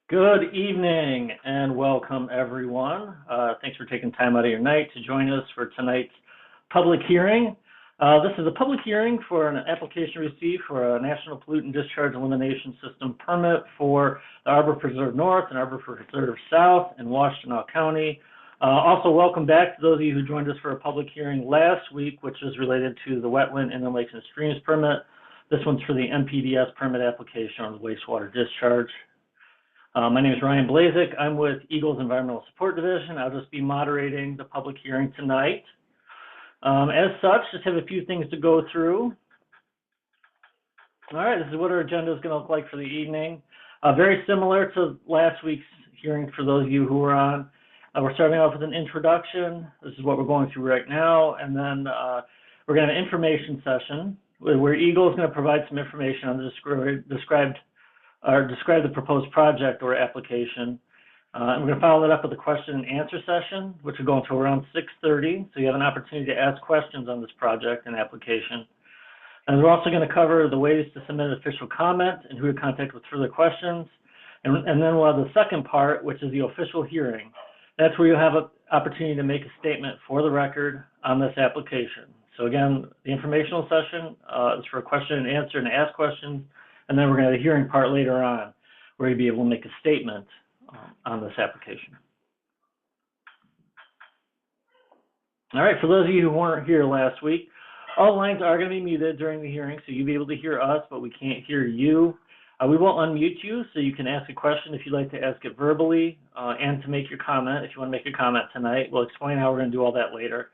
Good evening and welcome everyone. Thanks for taking time out of your night to join us for tonight's public hearing. This is a public hearing for an application received for a National Pollutant Discharge Elimination System permit for the Arbor Preserve North and Arbor Preserve South in Washtenaw County. Also, welcome back to those of you who joined us for a public hearing last week, which is related to the Wetland, Inland Lakes, and Streams permit. This one's for the NPDES permit application on the wastewater discharge. My name is Ryan Blazik. I'm with Eagles Environmental Support Division. I'll just be moderating the public hearing tonight. As such, just have a few things to go through. All right, this is what our agenda is going to look like for the evening. Very similar to last week's hearing for those of you who were on. We're starting off with an introduction. This is what we're going through right now. And then we're going to have an information session where Eagle is going to provide some information on the describe the proposed project or application. And we're going to follow that up with a question and answer session, which will go until around 6:30. So you have an opportunity to ask questions on this project and application. And we're also going to cover the ways to submit an official comment and who to contact with further questions. And then we'll have the second part, which is the official hearing. That's where you'll have an opportunity to make a statement for the record on this application. So again, the informational session is for a question and answer and to ask questions. And then we're going to have a hearing part later on where you'll be able to make a statement on this application. All right, for those of you who weren't here last week, all lines are going to be muted during the hearing, so you'll be able to hear us, but we can't hear you. We won't unmute you, so you can ask a question if you'd like to ask it verbally and to make your comment. If you want to make a comment tonight, we'll explain how we're going to do all that later.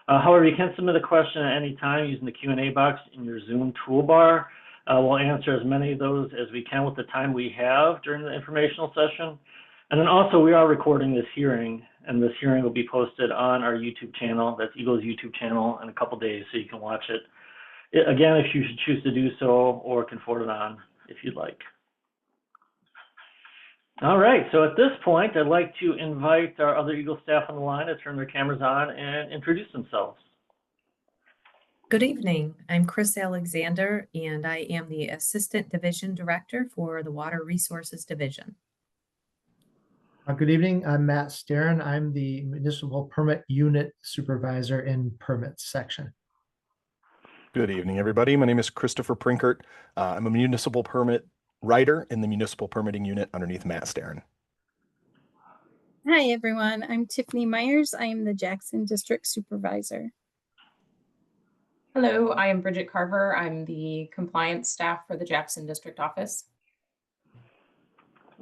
However, you can submit a question at any time using the Q&A box in your Zoom toolbar. We'll answer as many of those as we can with the time we have during the informational session. And then also we are recording this hearing, and this hearing will be posted on our YouTube channel. That's Eagle's YouTube channel in a couple days, so you can watch it. Again, if you should choose to do so, or can forward it on if you'd like. All right, so at this point, I'd like to invite our other Eagle staff on the line to turn their cameras on and introduce themselves. Good evening. I'm Chris Alexander, and I am the Assistant Division Director for the Water Resources Division. Good evening. I'm Matt Starren. I'm the Municipal Permit Unit Supervisor in Permits section. Good evening, everybody. My name is Christopher Prinkert. I'm a Municipal Permit Writer in the Municipal Permitting Unit underneath Matt Starren. Hi, everyone. I'm Tiffany Myers. I am the Jackson District Supervisor. Hello, I am Bridget Carver. I'm the compliance staff for the Jackson District Office.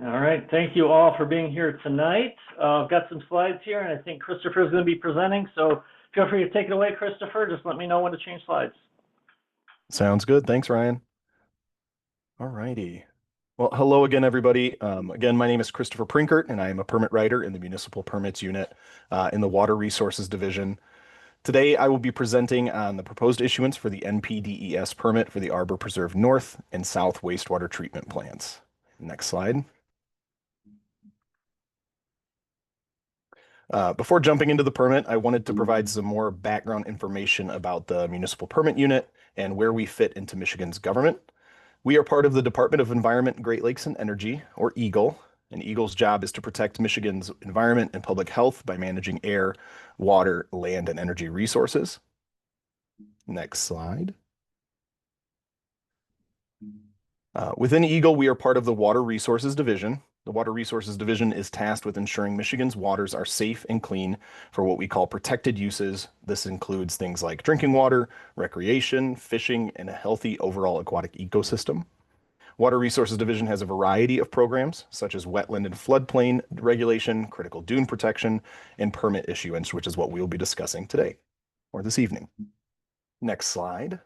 All right, thank you all for being here tonight. I've got some slides here, and I think Christopher is going to be presenting, so feel free to take it away, Christopher. Just let me know when to change slides. Sounds good. Thanks, Ryan. All righty. Well, hello again, everybody. Again, my name is Christopher Prinkert, and I am a permit writer in the Municipal Permits Unit in the Water Resources Division. Today, I will be presenting on the proposed issuance for the NPDES permit for the Arbor Preserve North and South wastewater treatment plants. Next slide. Before jumping into the permit, I wanted to provide some more background information about the Municipal Permit Unit and where we fit into Michigan's government. We are part of the Department of Environment, Great Lakes, and Energy, or EGLE. And EGLE's job is to protect Michigan's environment and public health by managing air, water, land, and energy resources. Next slide. Within EGLE, we are part of the Water Resources Division. The Water Resources Division is tasked with ensuring Michigan's waters are safe and clean for what we call protected uses. This includes things like drinking water, recreation, fishing, and a healthy overall aquatic ecosystem. Water Resources Division has a variety of programs, such as wetland and floodplain regulation, critical dune protection, and permit issuance, which is what we will be discussing today, or this evening. Next slide.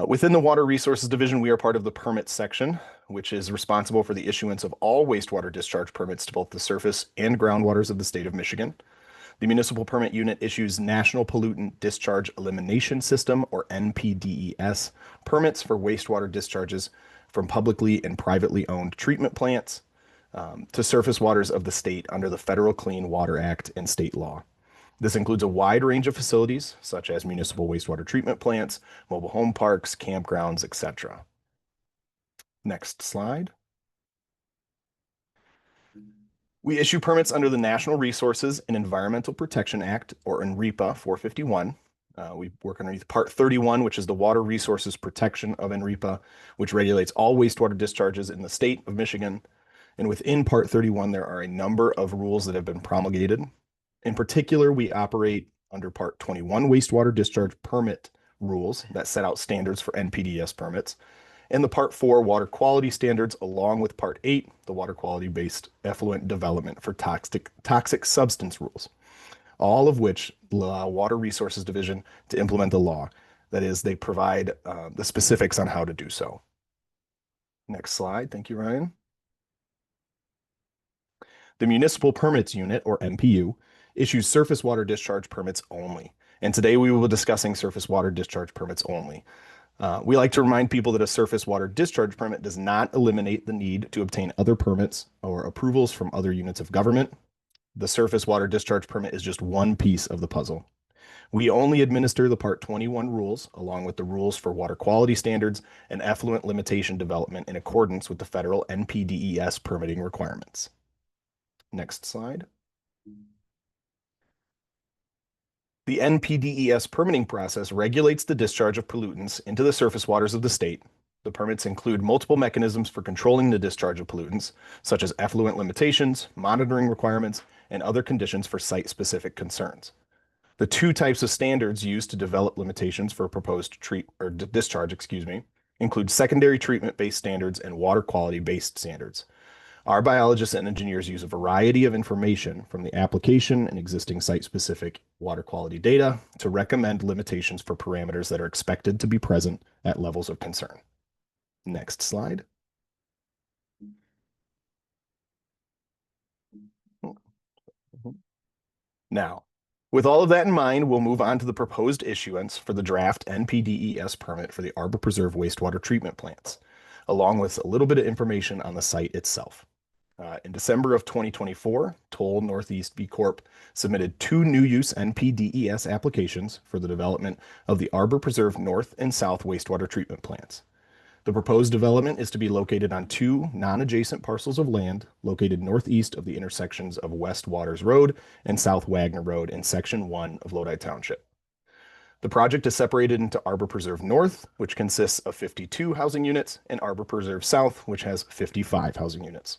Within the Water Resources Division, we are part of the permit section, which is responsible for the issuance of all wastewater discharge permits to both the surface and groundwaters of the state of Michigan. The Municipal Permit Unit issues National Pollutant Discharge Elimination System, or NPDES, permits for wastewater discharges from publicly and privately owned treatment plants to surface waters of the state under the Federal Clean Water Act and state law. This includes a wide range of facilities, such as municipal wastewater treatment plants, mobile home parks, campgrounds, etc. Next slide. We issue permits under the National Resources and Environmental Protection Act, or NREPA 451. We work underneath Part 31, which is the Water Resources Protection of NREPA, which regulates all wastewater discharges in the state of Michigan. And within Part 31, there are a number of rules that have been promulgated. In particular, we operate under Part 21 wastewater discharge permit rules that set out standards for NPDES permits, and the Part 4 water quality standards, along with Part 8, the water quality-based effluent development for toxic substance rules, all of which allow Water Resources Division to implement the law. That is, they provide the specifics on how to do so. Next slide. Thank you, Ryan. The Municipal Permits Unit, or MPU, issues surface water discharge permits only. And today we will be discussing surface water discharge permits only. We like to remind people that a surface water discharge permit does not eliminate the need to obtain other permits or approvals from other units of government. The surface water discharge permit is just one piece of the puzzle. We only administer the Part 21 rules, along with the rules for water quality standards and effluent limitation development in accordance with the federal NPDES permitting requirements. Next slide. The NPDES permitting process regulates the discharge of pollutants into the surface waters of the state. The permits include multiple mechanisms for controlling the discharge of pollutants, such as effluent limitations, monitoring requirements, and other conditions for site-specific concerns. The two types of standards used to develop limitations for proposed discharge, include secondary treatment-based standards and water quality-based standards. Our biologists and engineers use a variety of information from the application and existing site-specific water quality data to recommend limitations for parameters that are expected to be present at levels of concern. Next slide. Now, with all of that in mind, we'll move on to the proposed issuance for the draft NPDES permit for the Arbor Preserve wastewater treatment plants, along with a little bit of information on the site itself. In December of 2024, Toll Northeast B Corp submitted 2 new use NPDES applications for the development of the Arbor Preserve North and South wastewater treatment plants. The proposed development is to be located on 2 non-adjacent parcels of land located northeast of the intersections of West Waters Road and South Wagner Road in Section 1 of Lodi Township. The project is separated into Arbor Preserve North, which consists of 52 housing units, and Arbor Preserve South, which has 55 housing units.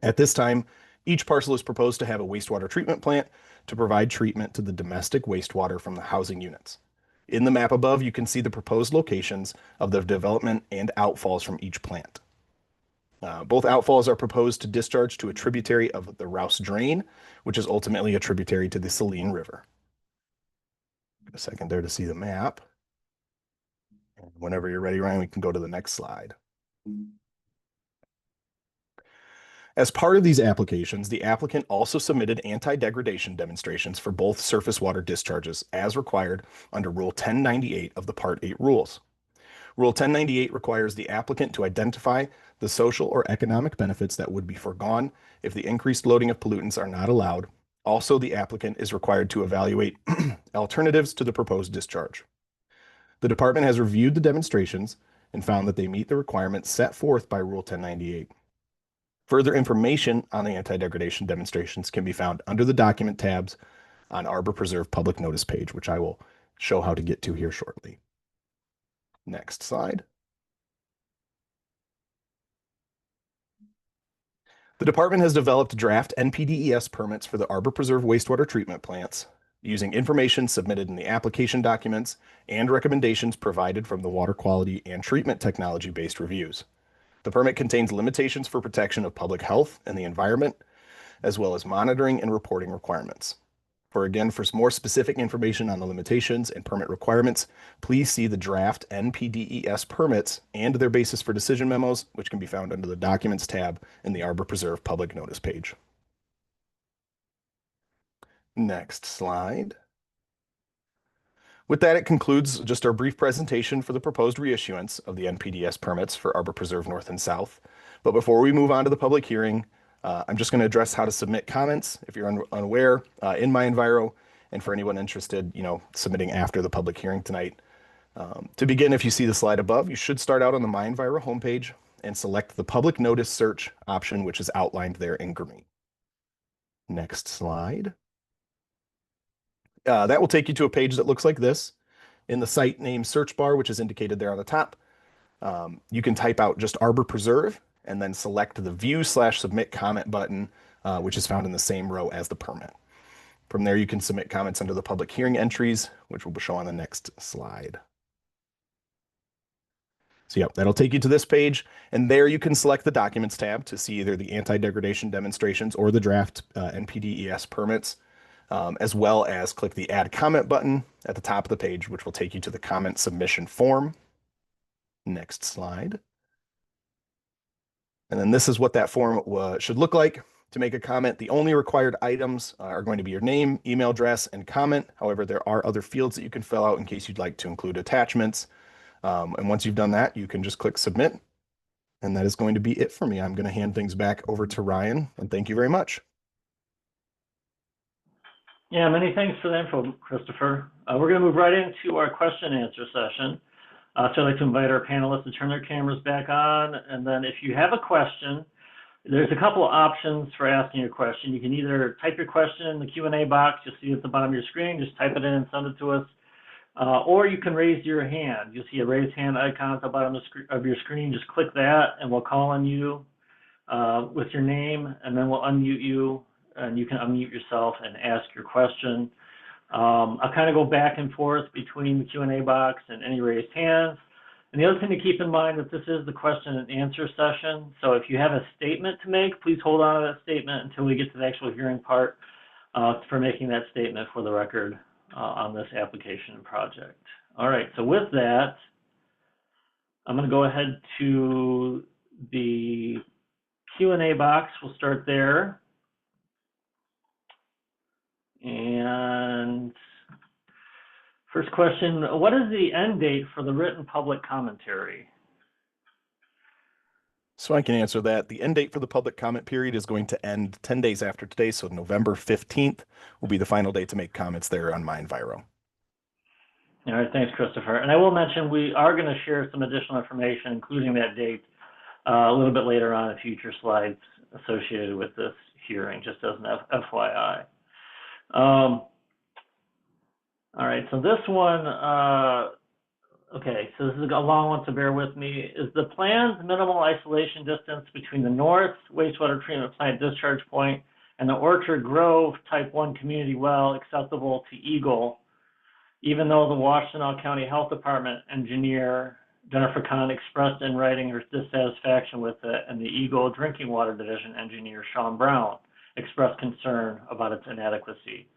At this time, each parcel is proposed to have a wastewater treatment plant to provide treatment to the domestic wastewater from the housing units. In the map above, you can see the proposed locations of the development and outfalls from each plant. Both outfalls are proposed to discharge to a tributary of the Rouse Drain, which is ultimately a tributary to the Saline River. A second there to see the map. And whenever you're ready, Ryan, we can go to the next slide. As part of these applications, the applicant also submitted anti-degradation demonstrations for both surface water discharges as required under Rule 1098 of the Part 8 rules. Rule 1098 requires the applicant to identify the social or economic benefits that would be foregone if the increased loading of pollutants are not allowed. Also, the applicant is required to evaluate alternatives to the proposed discharge. The department has reviewed the demonstrations and found that they meet the requirements set forth by Rule 1098. Further information on the anti-degradation demonstrations can be found under the document tabs on Arbor Preserve public notice page, which I will show how to get to here shortly. Next slide. The department has developed draft NPDES permits for the Arbor Preserve wastewater treatment plants using information submitted in the application documents and recommendations provided from the water quality and treatment technology-based reviews. The permit contains limitations for protection of public health and the environment, as well as monitoring and reporting requirements. For more specific information on the limitations and permit requirements, please see the draft NPDES permits and their basis for decision memos, which can be found under the Documents tab in the Arbor Preserve public notice page. Next slide. With that, it concludes just our brief presentation for the proposed reissuance of the NPDES permits for Arbor Preserve North and South. But before we move on to the public hearing, I'm just going to address how to submit comments if you're unaware in MyEnviro, and for anyone interested, submitting after the public hearing tonight. To begin, if you see the slide above, you should start out on the MyEnviro homepage and select the public notice search option, which is outlined there in green. Next slide. That will take you to a page that looks like this. In the site name search bar, which is indicated there on the top, you can type out just Arbor Preserve and then select the view/submit comment button, which is found in the same row as the permit. From there, you can submit comments under the public hearing entries, which will show on the next slide. So yep, that'll take you to this page, and there you can select the Documents tab to see either the anti-degradation demonstrations or the draft NPDES permits, as well as click the Add Comment button at the top of the page, which will take you to the comment submission form. Next slide. And then this is what that form should look like. To make a comment, the only required items are going to be your name, email address, and comment. However, there are other fields that you can fill out in case you'd like to include attachments. And once you've done that, you can just click submit. And that is going to be it for me. I'm going to hand things back over to Ryan, and thank you very much. Yeah, many thanks for the info, Christopher. We're going to move right into our question and answer session. So I'd like to invite our panelists to turn their cameras back on. And then if you have a question, there's a couple of options for asking a question. You can either type your question in the Q&A box, you'll see at the bottom of your screen, just type it in and send it to us. Or you can raise your hand. You'll see a raise hand icon at the bottom of your screen. Just click that and we'll call on you with your name, and then we'll unmute you, and you can unmute yourself and ask your question. I'll kind of go back and forth between the Q&A box and any raised hands. And the other thing to keep in mind that this is the question and answer session. So if you have a statement to make, please hold on to that statement until we get to the actual hearing part for making that statement for the record on this application and project. All right, so with that, I'm going to go ahead to the Q&A box. We'll start there. And first question, what is the end date for the written public commentary? So I can answer that. The end date for the public comment period is going to end 10 days after today. So November 15th will be the final day to make comments there on MyEnviro. All right, thanks, Christopher. And I will mention we are going to share some additional information, including that date, a little bit later on in future slides associated with this hearing, just as an FYI. All right, so this one, okay, so this is a long one, so bear with me. Is the planned minimal isolation distance between the north wastewater treatment plant discharge point and the Orchard Grove Type 1 community well acceptable to Eagle, even though the Washtenaw County Health Department engineer, Jennifer Kahn, expressed in writing her dissatisfaction with it, and the Eagle Drinking Water Division engineer, Sean Brown, expressed concern about its inadequacy?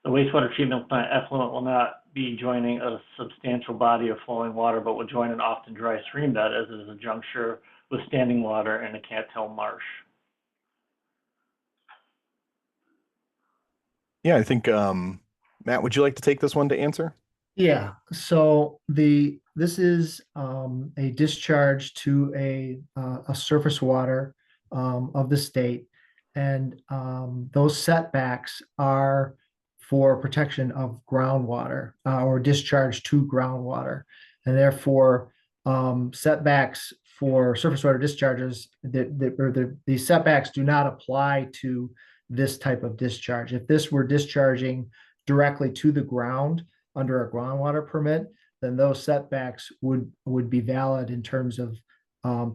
The wastewater treatment plant effluent will not be joining a substantial body of flowing water, but will join an often dry stream bed, as is a juncture with standing water and a cattail marsh. Yeah, I think, Matt, would you like to take this one to answer? Yeah, so this is a discharge to a surface water of the state, and those setbacks are for protection of groundwater or discharge to groundwater, and therefore setbacks for surface water discharges, the setbacks do not apply to this type of discharge. If this were discharging directly to the ground under a groundwater permit, then those setbacks would be valid in terms of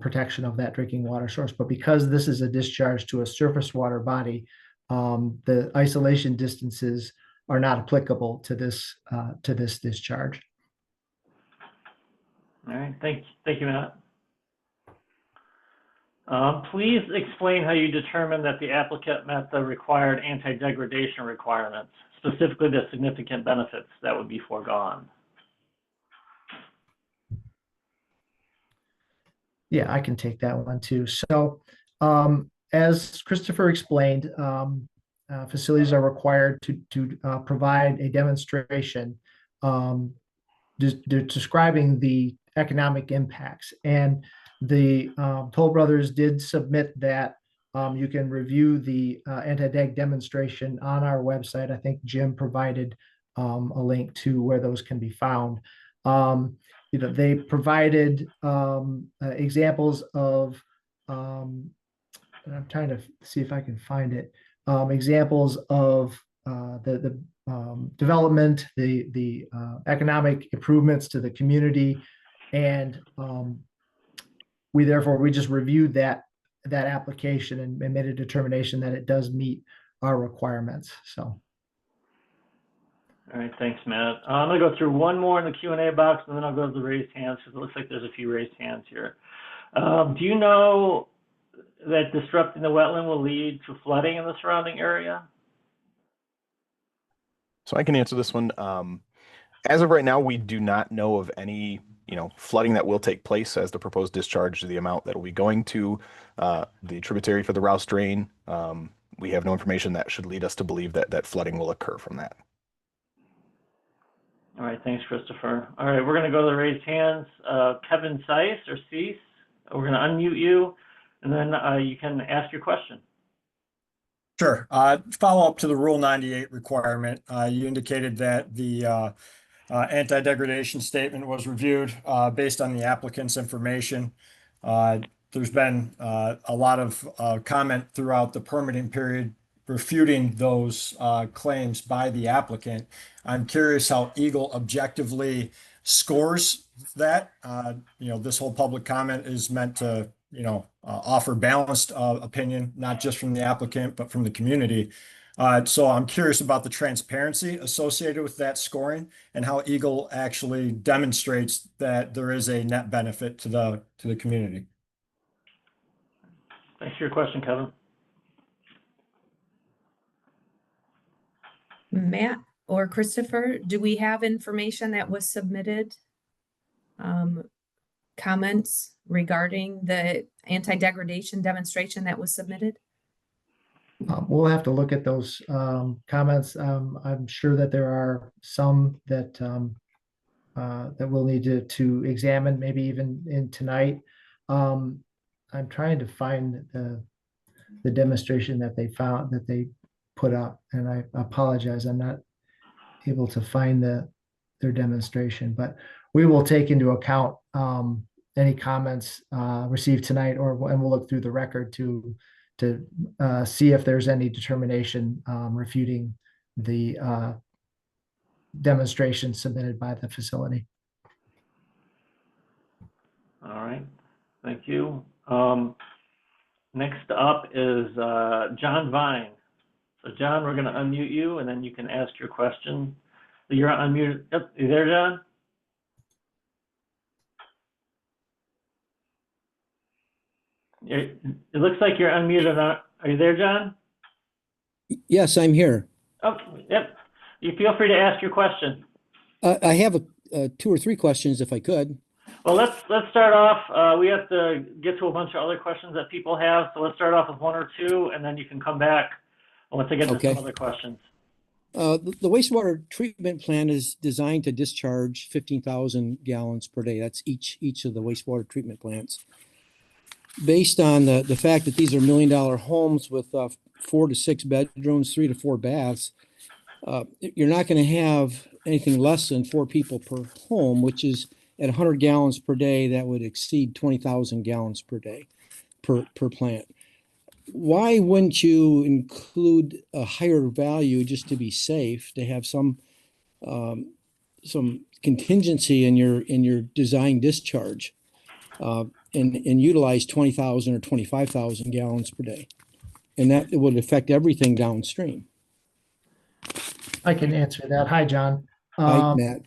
protection of that drinking water source. But because this is a discharge to a surface water body, the isolation distances are not applicable to this discharge. All right, thank you, Matt. Please explain how you determined that the applicant met the required anti-degradation requirements, specifically the significant benefits that would be foregone. Yeah, I can take that one too. So as Christopher explained, facilities are required to provide a demonstration describing the economic impacts. And the Toll Brothers did submit that. You can review the anti-deg demonstration on our website. I think Jim provided a link to where those can be found. They provided examples of, and I'm trying to see if I can find it, examples of the development, the economic improvements to the community, and we just reviewed that application and made a determination that it does meet our requirements. So. All right, thanks, Matt. I'm gonna go through one more in the Q&A box, and then I'll go to the raised hands, because it looks like there's a few raised hands here. Do you know that disrupting the wetland will lead to flooding in the surrounding area? So I can answer this one. As of right now, we do not know of any, flooding that will take place as the proposed discharge, the amount that will be going to the tributary for the Rouse drain. We have no information that should lead us to believe that flooding will occur from that. All right, thanks, Christopher. All right, we're going to go to the raised hands. Kevin Seiss or Cease, we're going to unmute you, and then you can ask your question. Sure. Follow up to the Rule 98 requirement. You indicated that the anti-degradation statement was reviewed based on the applicant's information. There's been a lot of comment throughout the permitting period refuting those claims by the applicant. I'm curious how Eagle objectively scores that. This whole public comment is meant to, offer balanced opinion, not just from the applicant, but from the community. So I'm curious about the transparency associated with that scoring and how Eagle actually demonstrates that there is a net benefit to the community. Thanks for your question, Kevin. Matt or Christopher, do we have information that was submitted? Comments regarding the anti-degradation demonstration that was submitted? We'll have to look at those comments. I'm sure that there are some that we'll need to examine, maybe even in tonight. I'm trying to find the demonstration that they put up, and I apologize, I'm not able to find their demonstration, but we will take into account any comments received tonight, and we'll look through the record to see if there's any determination refuting the demonstration submitted by the facility. All right, thank you. Next up is John Vine. So John, we're going to unmute you, and then you can ask your question. You're unmuted. Yep, you there, John? It looks like you're unmuted. Are you there, John? Yes, I'm here. Oh, yep. You feel free to ask your question. I have 2 or 3 questions, if I could. Well, let's start off. We have to get to a bunch of other questions that people have, so let's start off with 1 or 2, and then you can come back once I get to some other questions. The wastewater treatment plant is designed to discharge 15,000 gallons per day. That's each of the wastewater treatment plants. Based on the fact that these are $1 million homes with 4 to 6 bedrooms, 3 to 4 baths, you're not going to have anything less than 4 people per home, which is at 100 gallons per day, that would exceed 20,000 gallons per day per plant. Why wouldn't you include a higher value just to be safe, to have some contingency in your design discharge, and utilize 20,000 or 25,000 gallons per day? And that would affect everything downstream. I can answer that. Hi, John. Hi, Matt.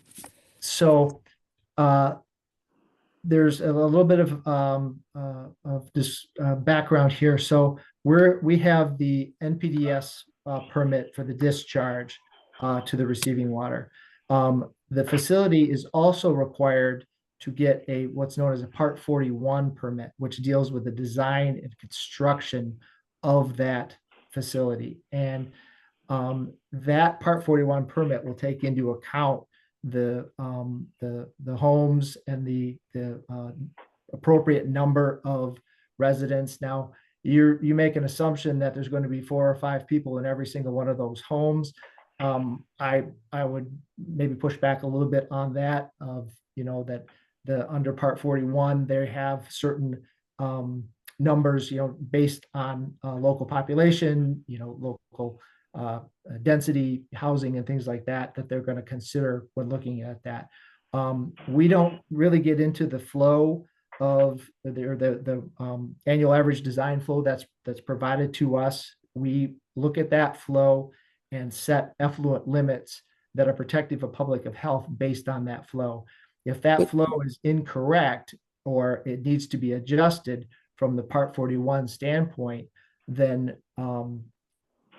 So there's a little bit of this background here. So we have the NPDES permit for the discharge to the receiving water. The facility is also required to get what's known as a Part 41 permit, which deals with the design and construction of that facility. And that Part 41 permit will take into account the homes and the appropriate number of residents. Now, you make an assumption that there's going to be 4 or 5 people in every single one of those homes. I would maybe push back a little bit on that of, that the under Part 41, they have certain numbers, based on local population, local density, housing and things like that, that they're going to consider when looking at that. We don't really get into the flow of the annual average design flow that's provided to us. We look at that flow and set effluent limits that are protective of public health based on that flow. If that flow is incorrect or it needs to be adjusted from the Part 41 standpoint, then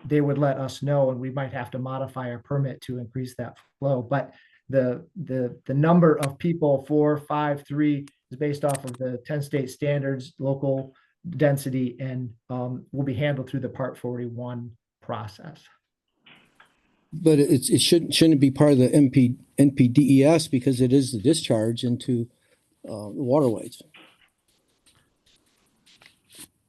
they would let us know, and we might have to modify our permit to increase that flow. But the number of people, 4, 5, 3, is based off of the 10 state standards, local density, and will be handled through the Part 41 process. But it shouldn't be part of the NPDES because it is the discharge into the waterways.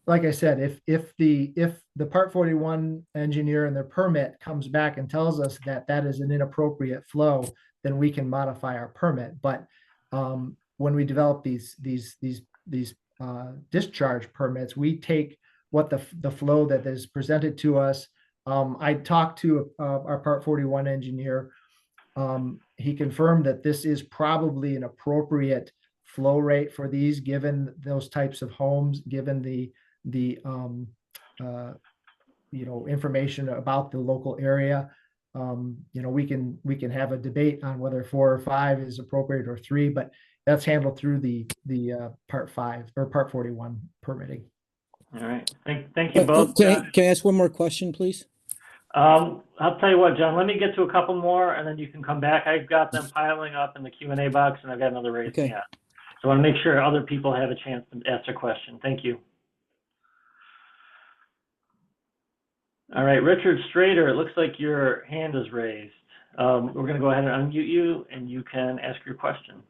Like I said, if the Part 41 engineer and their permit comes back and tells us that that is an inappropriate flow, then we can modify our permit. But when we develop these discharge permits, we take what the flow that is presented to us. I talked to our Part 41 engineer. He confirmed that this is probably an appropriate flow rate for these, given those types of homes, given the information about the local area. We can have a debate on whether 4 or 5 is appropriate or 3, but that's handled through the Part 5 or Part 41 permitting. All right. Thank you both. Can I ask one more question, please? I'll tell you what, John, let me get to a couple more and then you can come back. I've got them piling up in the Q&A box and I've got another raised hand. So I want to make sure other people have a chance to ask a question. Thank you. All right, Richard Strader, it looks like your hand is raised. We're going to go ahead and unmute you and you can ask your question.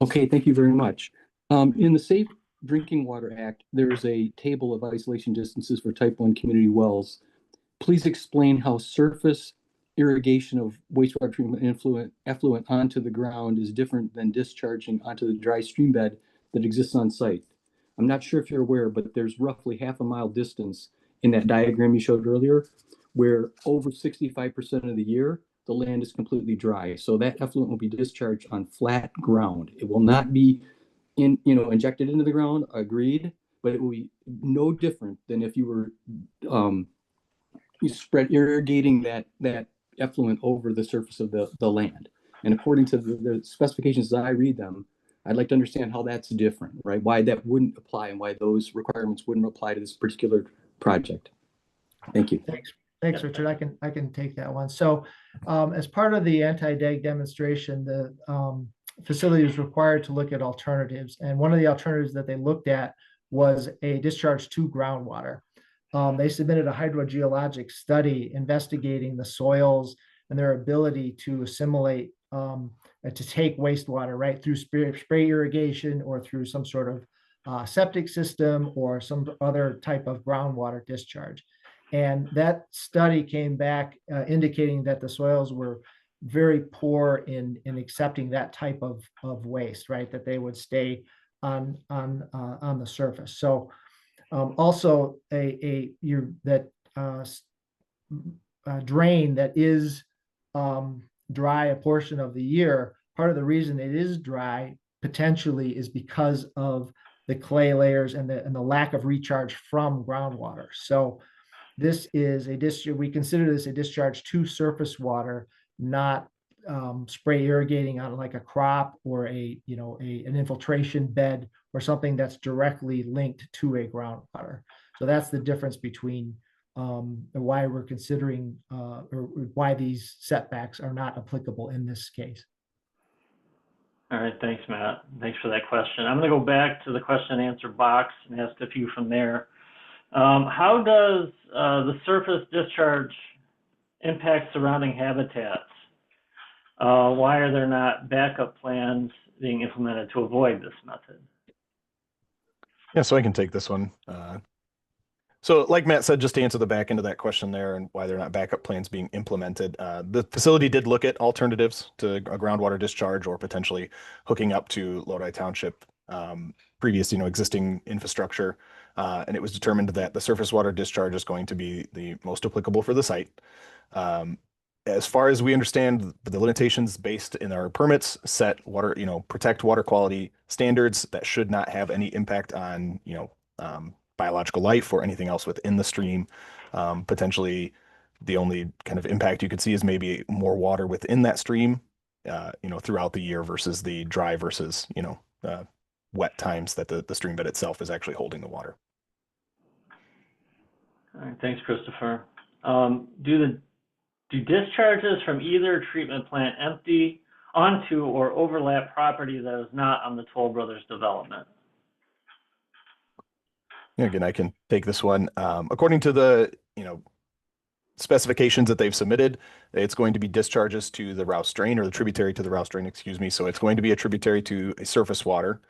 Okay, thank you very much. In the Safe Drinking Water Act, there's a table of isolation distances for type 1 community wells. Please explain how surface irrigation of wastewater treatment effluent onto the ground is different than discharging onto the dry stream bed that exists on site. I'm not sure if you're aware, but there's roughly half a mile distance in that diagram you showed earlier, where over 65% of the year, the land is completely dry. So that effluent will be discharged on flat ground. It will not be injected into the ground, agreed, but it will be no different than if you were irrigating that effluent over the surface of the land. And according to the specifications as I read them, I'd like to understand how that's different, right? Why that wouldn't apply and why those requirements wouldn't apply to this particular project. Thank you. Thanks, Richard. I can take that one. So as part of the anti-DEG demonstration, the facility was required to look at alternatives. And one of the alternatives that they looked at was a discharge to groundwater. They submitted a hydrogeologic study investigating the soils and their ability to assimilate, to take wastewater right through spray irrigation or through some sort of septic system or some other type of groundwater discharge. And that study came back indicating that the soils were very poor in accepting that type of waste, right? That they would stay on the surface. So also a drain that is dry a portion of the year. Part of the reason it is dry potentially is because of the clay layers and the lack of recharge from groundwater. So this is we consider this a discharge to surface water, not spray irrigating on like a crop or an infiltration bed or something that's directly linked to a groundwater. So that's the difference between why we're considering or why these setbacks are not applicable in this case. All right, thanks, Matt. Thanks for that question. I'm going to go back to the question and answer box and ask a few from there. How does the surface discharge impact surrounding habitats? Why are there not backup plans being implemented to avoid this method? Yeah, so I can take this one. So like Matt said, just to answer the back end of that question there and why they're not backup plans being implemented, the facility did look at alternatives to a groundwater discharge or potentially hooking up to Lodi Township, previous, existing infrastructure. And it was determined that the surface water discharge is going to be the most applicable for the site. As far as we understand, the limitations based in our permits set water, protect water quality standards that should not have any impact on, biological life or anything else within the stream. Potentially, the only kind of impact you could see is maybe more water within that stream, throughout the year versus the dry versus, wet times that the stream bed itself is actually holding the water. All right, thanks, Christopher. Do discharges from either treatment plant empty onto or overlap property that is not on the Toll Brothers development? Again, I can take this one. According to the, specifications that they've submitted, it's going to be discharges to the Rouse Drain or the tributary to the Rouse Drain, excuse me. So it's going to be a tributary to a surface water.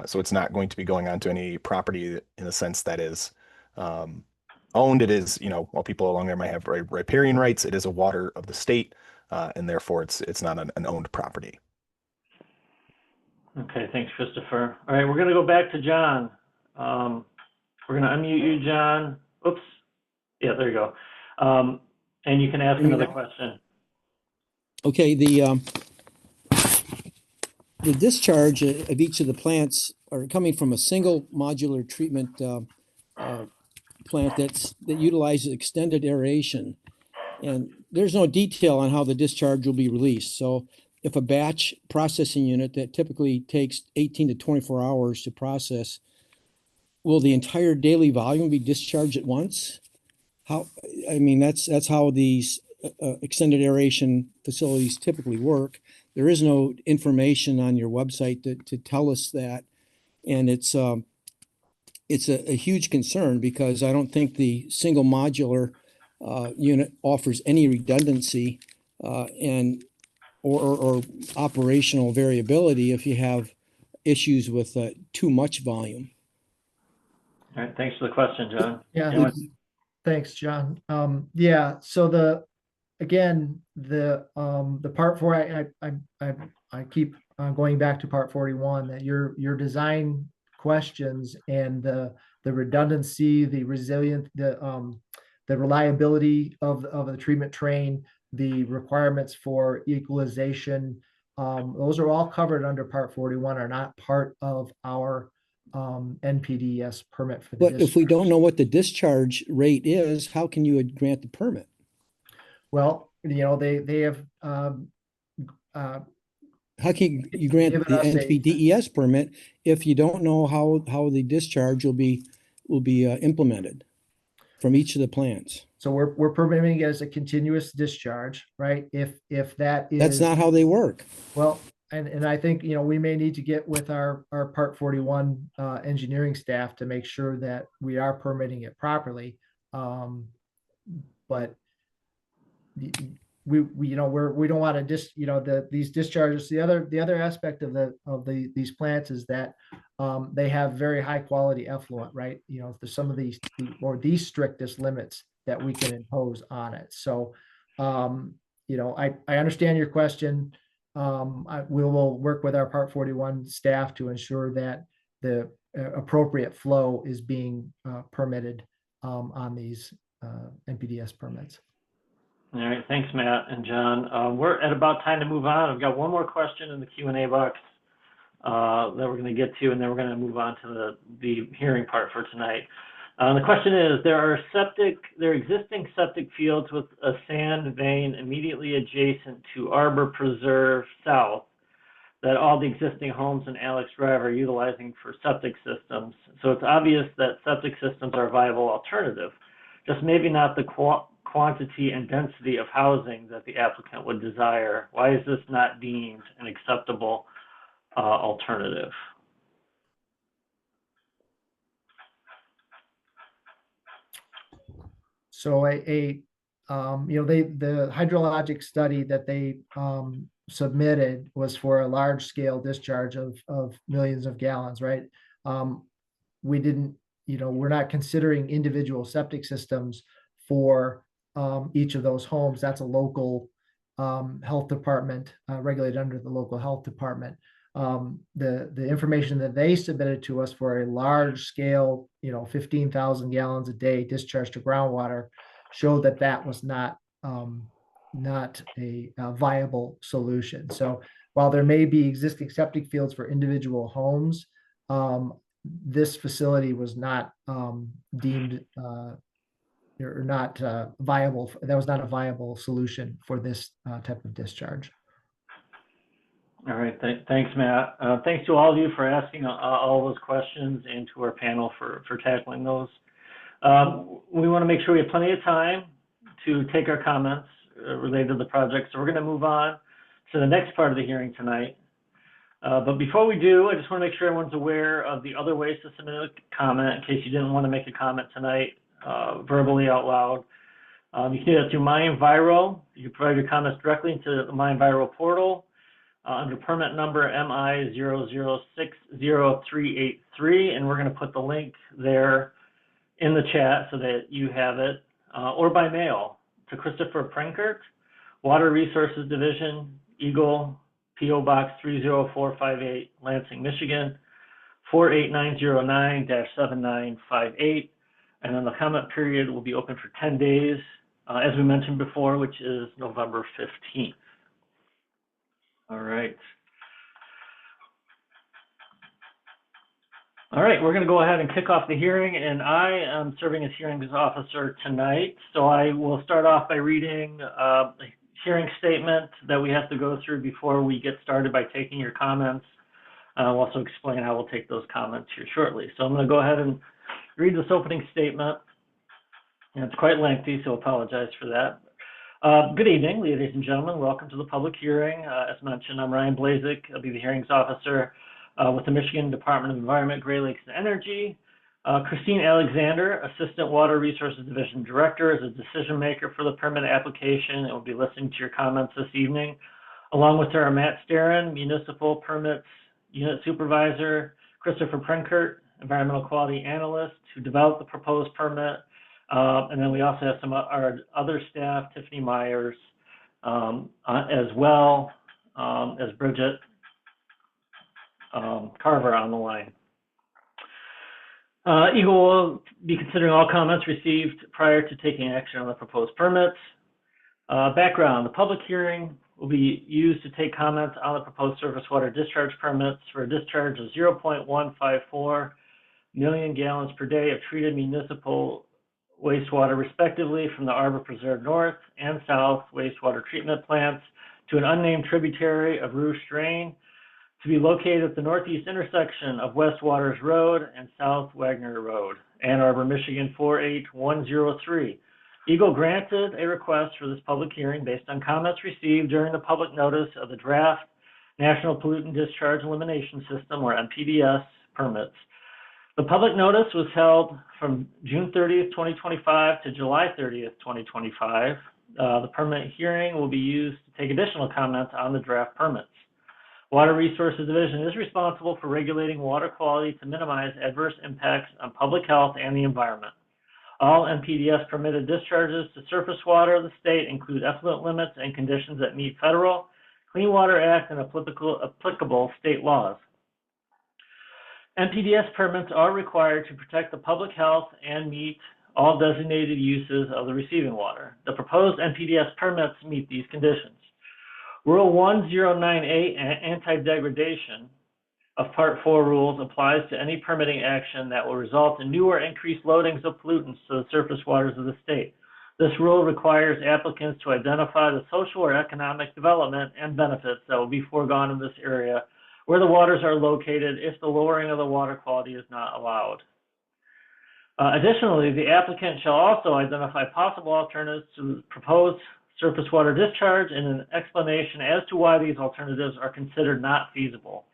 So it's not going to be going onto any property in the sense that is owned. It is, while people along there might have riparian rights, it is a water of the state, and therefore it's not an owned property. Okay, thanks, Christopher. All right, we're going to go back to John. We're going to unmute you, John. Oops. Yeah, there you go. And you can ask another question. Okay, the discharge of each of the plants are coming from a single modular treatment plant that utilizes extended aeration. And there's no detail on how the discharge will be released. So if a batch processing unit that typically takes 18 to 24 hours to process, will the entire daily volume be discharged at once? That's how these extended aeration facilities typically work. There is no information on your website to tell us that. And it's a huge concern because I don't think the single modular unit offers any redundancy or operational variability if you have issues with too much volume. All right, thanks for the question, John. Yeah, thanks, John. So the part 4, I keep going back to part 41, that your design questions and the redundancy, the resilient, the reliability of the treatment train, the requirements for equalization, those are all covered under part 41, are not part of our NPDES permit for the But if we don't know what the discharge rate is, how can you grant the permit? Well, they have how can you grant given the us a- NPDES permit if you don't know how the discharge will be implemented from each of the plants? So we're permitting it as a continuous discharge, right? If that is, That's not how they work. well, and I think, we may need to get with our part 41 engineering staff to make sure that we are permitting it properly. But we don't want to these discharges. The other aspect of these plants is that they have very high quality effluent, right? There's some of these strictest limits that we can impose on it. So, I understand your question. We will work with our part 41 staff to ensure that the appropriate flow is being permitted on these NPDES permits. All right, thanks, Matt and John. We're at about time to move on. I've got one more question in the Q&A box that we're going to get to, and then we're going to move on to the hearing part for tonight. The question is, there are existing septic fields with a sand vein immediately adjacent to Arbor Preserve South that all the existing homes in Alex Drive are utilizing for septic systems. So it's obvious that septic systems are a viable alternative, just maybe not the quantity and density of housing that the applicant would desire. Why is this not deemed an acceptable alternative? So the hydrologic study that they submitted was for a large scale discharge of millions of gallons, right? We didn't, we're not considering individual septic systems for each of those homes. That's a local health department, regulated under the local health department. The information that they submitted to us for a large scale, 15,000 gallons a day discharge to groundwater showed that that was not a viable solution. So while there may be existing septic fields for individual homes, this facility was not deemed or not viable. That was not a viable solution for this type of discharge. All right, thanks, Matt. Thanks to all of you for asking all those questions and to our panel for tackling those. We want to make sure we have plenty of time to take our comments related to the project. So we're going to move on to the next part of the hearing tonight. But before we do, I just want to make sure everyone's aware of the other ways to submit a comment in case you didn't want to make a comment tonight verbally out loud. You can do that through MyEnviro. You can provide your comments directly into the MyEnviro portal under permit number MI00608383, and we're going to put the link there in the chat so that you have it, or by mail to Christopher Prenkert, Water Resources Division, Eagle, P.O. Box 30458, Lansing, Michigan, 48909-7958. And then the comment period will be open for 10 days, as we mentioned before, which is November 15th. All right. All right, we're going to go ahead and kick off the hearing, and I am serving as hearings officer tonight. So I will start off by reading a hearing statement that we have to go through before we get started by taking your comments. I'll also explain how we'll take those comments here shortly. So I'm going to go ahead and read this opening statement. And it's quite lengthy, so apologize for that. Good evening, ladies and gentlemen. Welcome to the public hearing. As mentioned, I'm Ryan Blazik. I'll be the hearings officer with the Michigan Department of Environment, Great Lakes, and Energy. Christine Alexander, Assistant Water Resources Division Director, is a decision maker for the permit application and will be listening to your comments this evening. Along with her are Matt Starren, Municipal Permits Unit Supervisor, Christopher Prenkert, Environmental Quality Analyst, who developed the proposed permit. And then we also have some our other staff, Tiffany Myers, as well as Bridget Carver on the line. Eagle will be considering all comments received prior to taking action on the proposed permits. Background, the public hearing will be used to take comments on the proposed surface water discharge permits for a discharge of 0.154 million gallons per day of treated municipal wastewater, respectively, from the Arbor Preserve North and South wastewater treatment plants to an unnamed tributary of Rouge Drain to be located at the northeast intersection of West Waters Road and South Wagner Road, Ann Arbor, Michigan 48103. Eagle granted a request for this public hearing based on comments received during the public notice of the draft National Pollutant Discharge Elimination System, or NPDES, permits. The public notice was held from June 30th, 2025 to July 30th, 2025. The permit hearing will be used to take additional comments on the draft permits. Water Resources Division is responsible for regulating water quality to minimize adverse impacts on public health and the environment. All NPDES permitted discharges to surface water of the state include effluent limits and conditions that meet federal, Clean Water Act, and applicable state laws. NPDES permits are required to protect the public health and meet all designated uses of the receiving water. The proposed NPDES permits meet these conditions. Rule 1098, anti-degradation of Part 4 rules, applies to any permitting action that will result in new or increased loadings of pollutants to the surface waters of the state. This rule requires applicants to identify the social or economic development and benefits that will be foregone in this area where the waters are located if the lowering of the water quality is not allowed. Additionally, the applicant shall also identify possible alternatives to the proposed surface water discharge and an explanation as to why these alternatives are considered not feasible.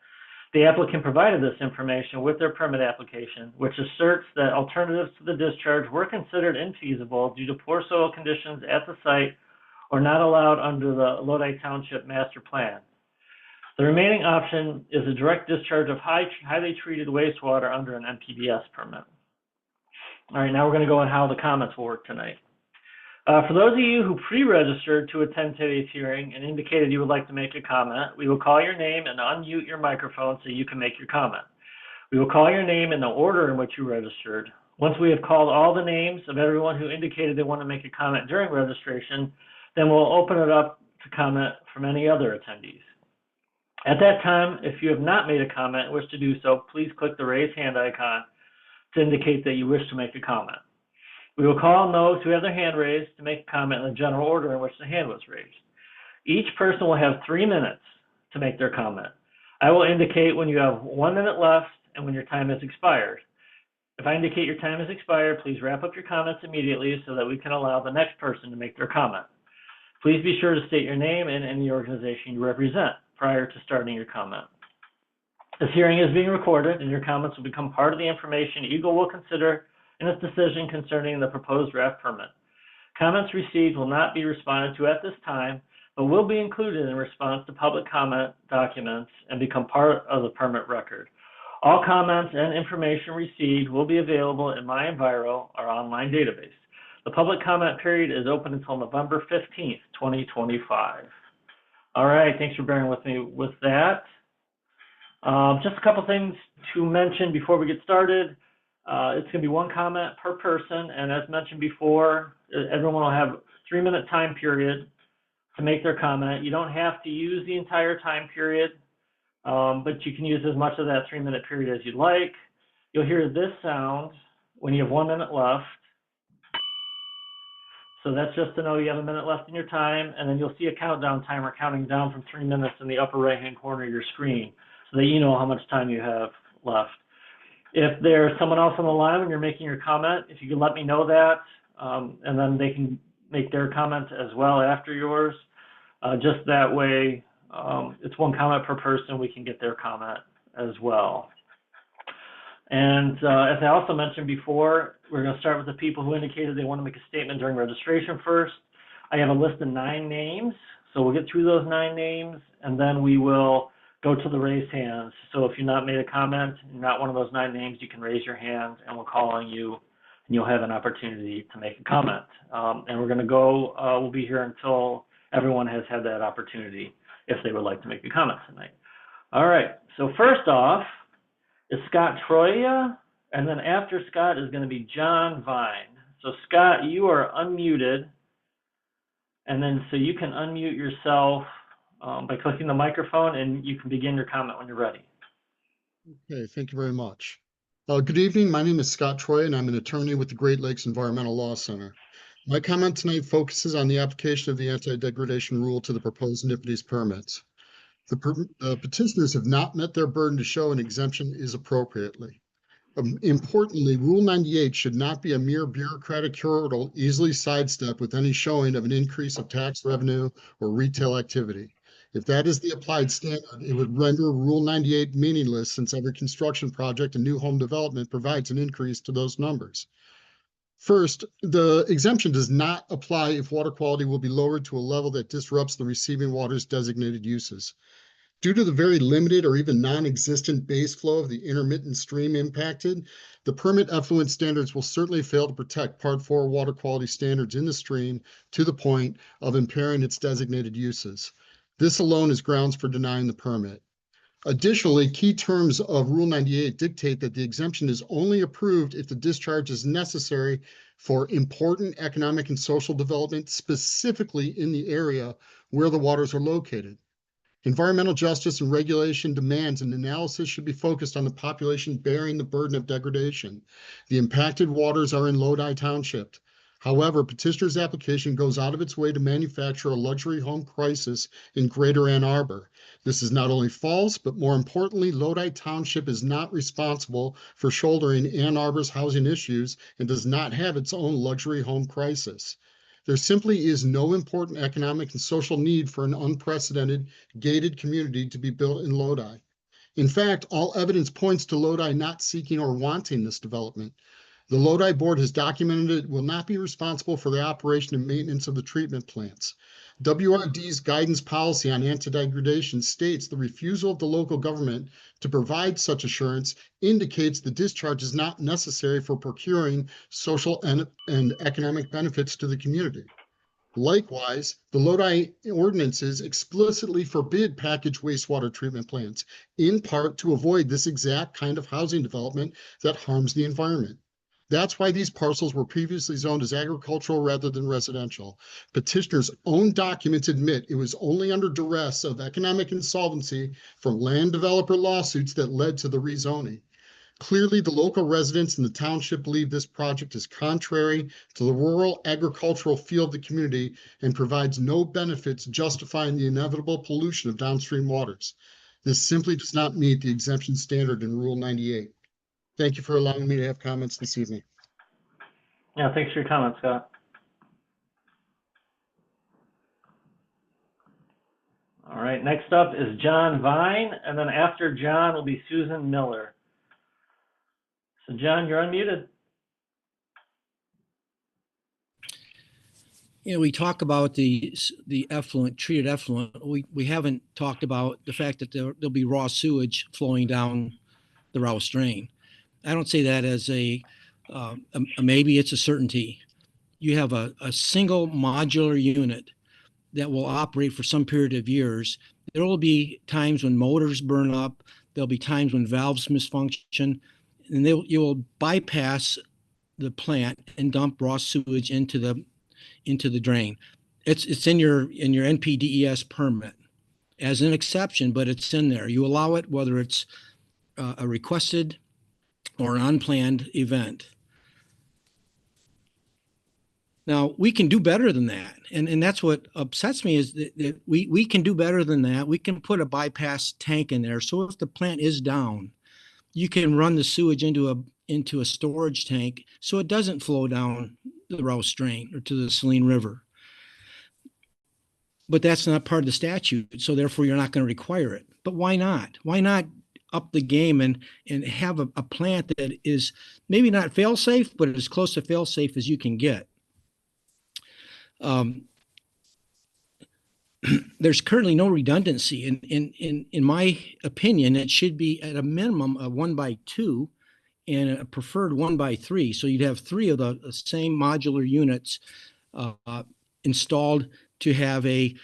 The applicant provided this information with their permit application, which asserts that alternatives to the discharge were considered infeasible due to poor soil conditions at the site or not allowed under the Lodi Township master plan. The remaining option is a direct discharge of highly treated wastewater under an NPDES permit. All right, now we're going to go on how the comments will work tonight. For those of you who pre-registered to attend today's hearing and indicated you would like to make a comment, we will call your name and unmute your microphone so you can make your comment. We will call your name in the order in which you registered. Once we have called all the names of everyone who indicated they want to make a comment during registration, then we'll open it up to comment from any other attendees. At that time, if you have not made a comment and wish to do so, please click the raise hand icon to indicate that you wish to make a comment. We will call on those who have their hand raised to make a comment in the general order in which the hand was raised. Each person will have 3 minutes to make their comment. I will indicate when you have 1 minute left and when your time has expired. If I indicate your time has expired, please wrap up your comments immediately so that we can allow the next person to make their comment. Please be sure to state your name and any organization you represent prior to starting your comment. This hearing is being recorded and your comments will become part of the information Eagle will consider in its decision concerning the proposed draft permit. Comments received will not be responded to at this time, but will be included in response to public comment documents and become part of the permit record. All comments and information received will be available in My Enviro, our online database. The public comment period is open until November 15th, 2025. All right, thanks for bearing with me with that. Just a couple things to mention before we get started. It's going to be 1 comment per person, and as mentioned before, everyone will have a 3-minute time period to make their comment. You don't have to use the entire time period, but you can use as much of that 3-minute period as you'd like. You'll hear this sound when you have 1 minute left. So that's just to know you have a minute left in your time, and then you'll see a countdown timer counting down from 3 minutes in the upper right-hand corner of your screen so that you know how much time you have left. If there's someone else on the line when you're making your comment, if you can let me know that, and then they can make their comment as well after yours. Just that way, it's 1 comment per person, we can get their comment as well. And as I also mentioned before, we're going to start with the people who indicated they want to make a statement during registration first. I have a list of 9 names, so we'll get through those 9 names, and then we will go to the raised hands. So if you've not made a comment, you're not one of those 9 names, you can raise your hand, and we'll call on you, and you'll have an opportunity to make a comment. And we're going to go, we'll be here until everyone has had that opportunity if they would like to make a comment tonight. All right, so first off, is Scott Troya, and then after Scott is going to be John Vine. So Scott, you are unmuted, and then so you can unmute yourself by clicking the microphone, and you can begin your comment when you're ready. Okay, thank you very much. Good evening, my name is Scott Troy, and I'm an attorney with the Great Lakes Environmental Law Center. My comment tonight focuses on the application of the anti-degradation rule to the proposed NPDES permits. The petitioners have not met their burden to show an exemption is appropriately. Importantly, Rule 98 should not be a mere bureaucratic hurdle easily sidestepped with any showing of an increase of tax revenue or retail activity. If that is the applied standard, it would render Rule 98 meaningless since every construction project and new home development provides an increase to those numbers. First, the exemption does not apply if water quality will be lowered to a level that disrupts the receiving water's designated uses. Due to the very limited or even non-existent base flow of the intermittent stream impacted, the permit effluent standards will certainly fail to protect Part 4 water quality standards in the stream to the point of impairing its designated uses. This alone is grounds for denying the permit. Additionally, key terms of Rule 98 dictate that the exemption is only approved if the discharge is necessary for important economic and social development, specifically in the area where the waters are located. Environmental justice and regulation demands an analysis should be focused on the population bearing the burden of degradation. The impacted waters are in Lodi Township. However, petitioner's application goes out of its way to manufacture a luxury home crisis in Greater Ann Arbor. This is not only false, but more importantly, Lodi Township is not responsible for shouldering Ann Arbor's housing issues and does not have its own luxury home crisis. There simply is no important economic and social need for an unprecedented gated community to be built in Lodi. In fact, all evidence points to Lodi not seeking or wanting this development. The Lodi Board has documented it will not be responsible for the operation and maintenance of the treatment plants. WRD's guidance policy on anti-degradation states the refusal of the local government to provide such assurance indicates the discharge is not necessary for procuring social and economic benefits to the community. Likewise, the Lodi ordinances explicitly forbid packaged wastewater treatment plants, in part to avoid this exact kind of housing development that harms the environment. That's why these parcels were previously zoned as agricultural rather than residential. Petitioners' own documents admit it was only under duress of economic insolvency from land developer lawsuits that led to the rezoning. Clearly, the local residents in the township believe this project is contrary to the rural agricultural feel of the community and provides no benefits justifying the inevitable pollution of downstream waters. This simply does not meet the exemption standard in Rule 98. Thank you for allowing me to have comments this evening. Yeah, thanks for your comments, Scott. All right, next up is John Vine, and then after John will be Susan Miller. So John, you're unmuted. You know, we talk about the effluent, treated effluent. We haven't talked about the fact that there'll be raw sewage flowing down the Rouse drain. I don't say that as a maybe, it's a certainty. You have a single modular unit that will operate for some period of years. There will be times when motors burn up. There'll be times when valves misfunction, and you will bypass the plant and dump raw sewage into the drain. It's in your NPDES permit as an exception, but it's in there. You allow it whether it's a requested or an unplanned event. Now, we can do better than that. And that's what upsets me is that we can do better than that. We can put a bypass tank in there. So if the plant is down, you can run the sewage into a storage tank so it doesn't flow down the Rouse drain or to the Saline River. But that's not part of the statute. So therefore, you're not going to require it. But why not? Why not up the game and have a plant that is maybe not fail-safe, but as close to fail-safe as you can get? There's currently no redundancy. In my opinion, it should be at a minimum a 1x2 and a preferred 1x3. So you'd have three of the same modular units installed to have a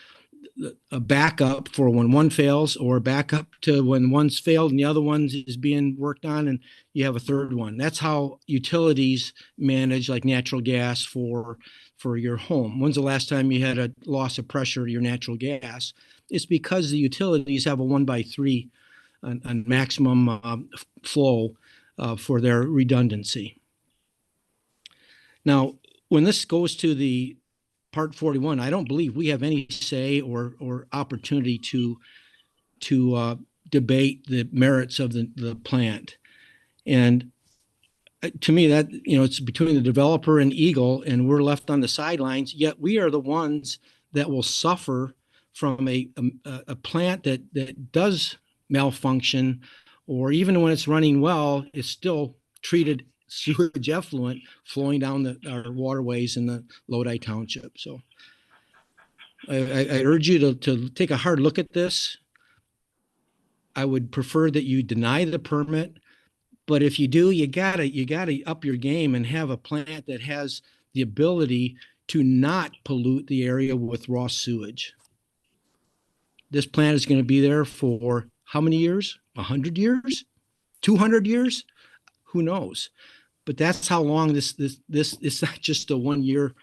backup for when one fails, or backup to when one's failed and the other one is being worked on, and you have a third one. That's how utilities manage, like natural gas for your home. When's the last time you had a loss of pressure to your natural gas? It's because the utilities have a 1x3 on maximum flow for their redundancy. Now, when this goes to the Part 41, I don't believe we have any say or opportunity to debate the merits of the plant. And to me, that, it's between the developer and Eagle, and we're left on the sidelines. Yet we are the ones that will suffer from a plant that does malfunction, or even when it's running well, it's still treated sewage effluent flowing down our waterways in the Lodi Township. So I urge you to take a hard look at this. I would prefer that you deny the permit, but if you do, you gotta up your game and have a plant that has the ability to not pollute the area with raw sewage. This plant is going to be there for how many years? 100 years? 200 years? Who knows? But that's how long this it's not just a 1 year,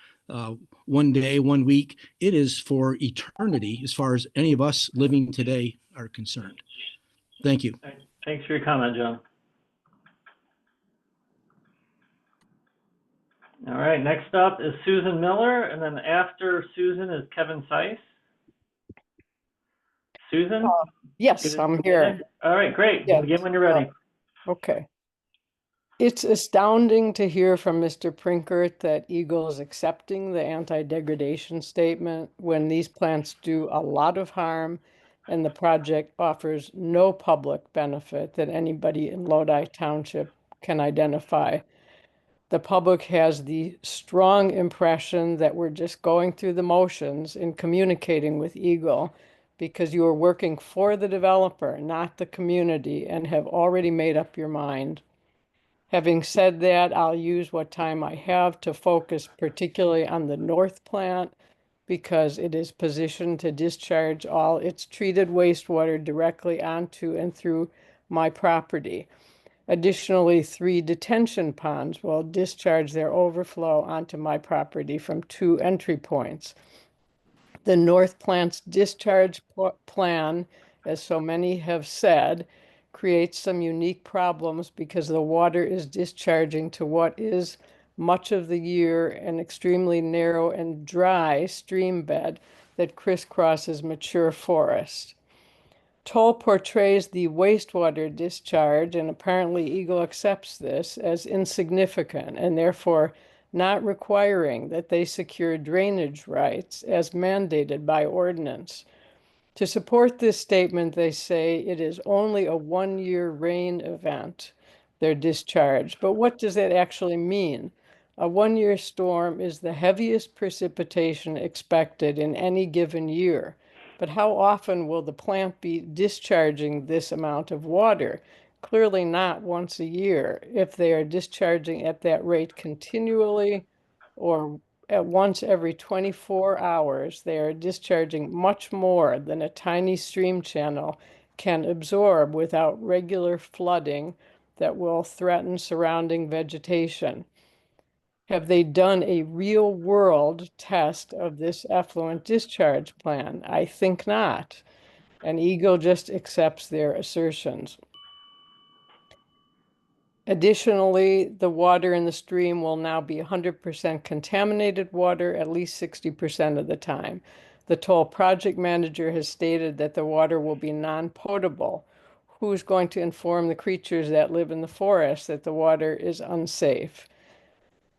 1 day, 1 week. It is for eternity as far as any of us living today are concerned. Thank you. Thanks for your comment, John. All right, next up is Susan Miller, and then after Susan is Kevin Seiss. Susan? Yes, I'm here. All right, great. Yes. Begin when you're ready. Okay. It's astounding to hear from Mr. Prinkert that Eagle is accepting the anti-degradation statement when these plants do a lot of harm and the project offers no public benefit that anybody in Lodi Township can identify. The public has the strong impression that we're just going through the motions in communicating with Eagle because you are working for the developer, not the community, and have already made up your mind. Having said that, I'll use what time I have to focus particularly on the north plant because it is positioned to discharge all its treated wastewater directly onto and through my property. Additionally, 3 detention ponds will discharge their overflow onto my property from 2 entry points. The North Plant's discharge plan, as so many have said, creates some unique problems because the water is discharging to what is much of the year an extremely narrow and dry stream bed that crisscrosses mature forest. Toll portrays the wastewater discharge, and apparently Eagle accepts this as insignificant and therefore not requiring that they secure drainage rights as mandated by ordinance. To support this statement, they say it is only a 1-year rain event, their discharge. But what does that actually mean? A 1-year storm is the heaviest precipitation expected in any given year. But how often will the plant be discharging this amount of water? Clearly not once a year. If they are discharging at that rate continually or at once every 24 hours, they are discharging much more than a tiny stream channel can absorb without regular flooding that will threaten surrounding vegetation. Have they done a real world test of this effluent discharge plan? I think not. And Eagle just accepts their assertions. Additionally, the water in the stream will now be 100% contaminated water at least 60% of the time. The toll project manager has stated that the water will be non-potable. Who's going to inform the creatures that live in the forest that the water is unsafe?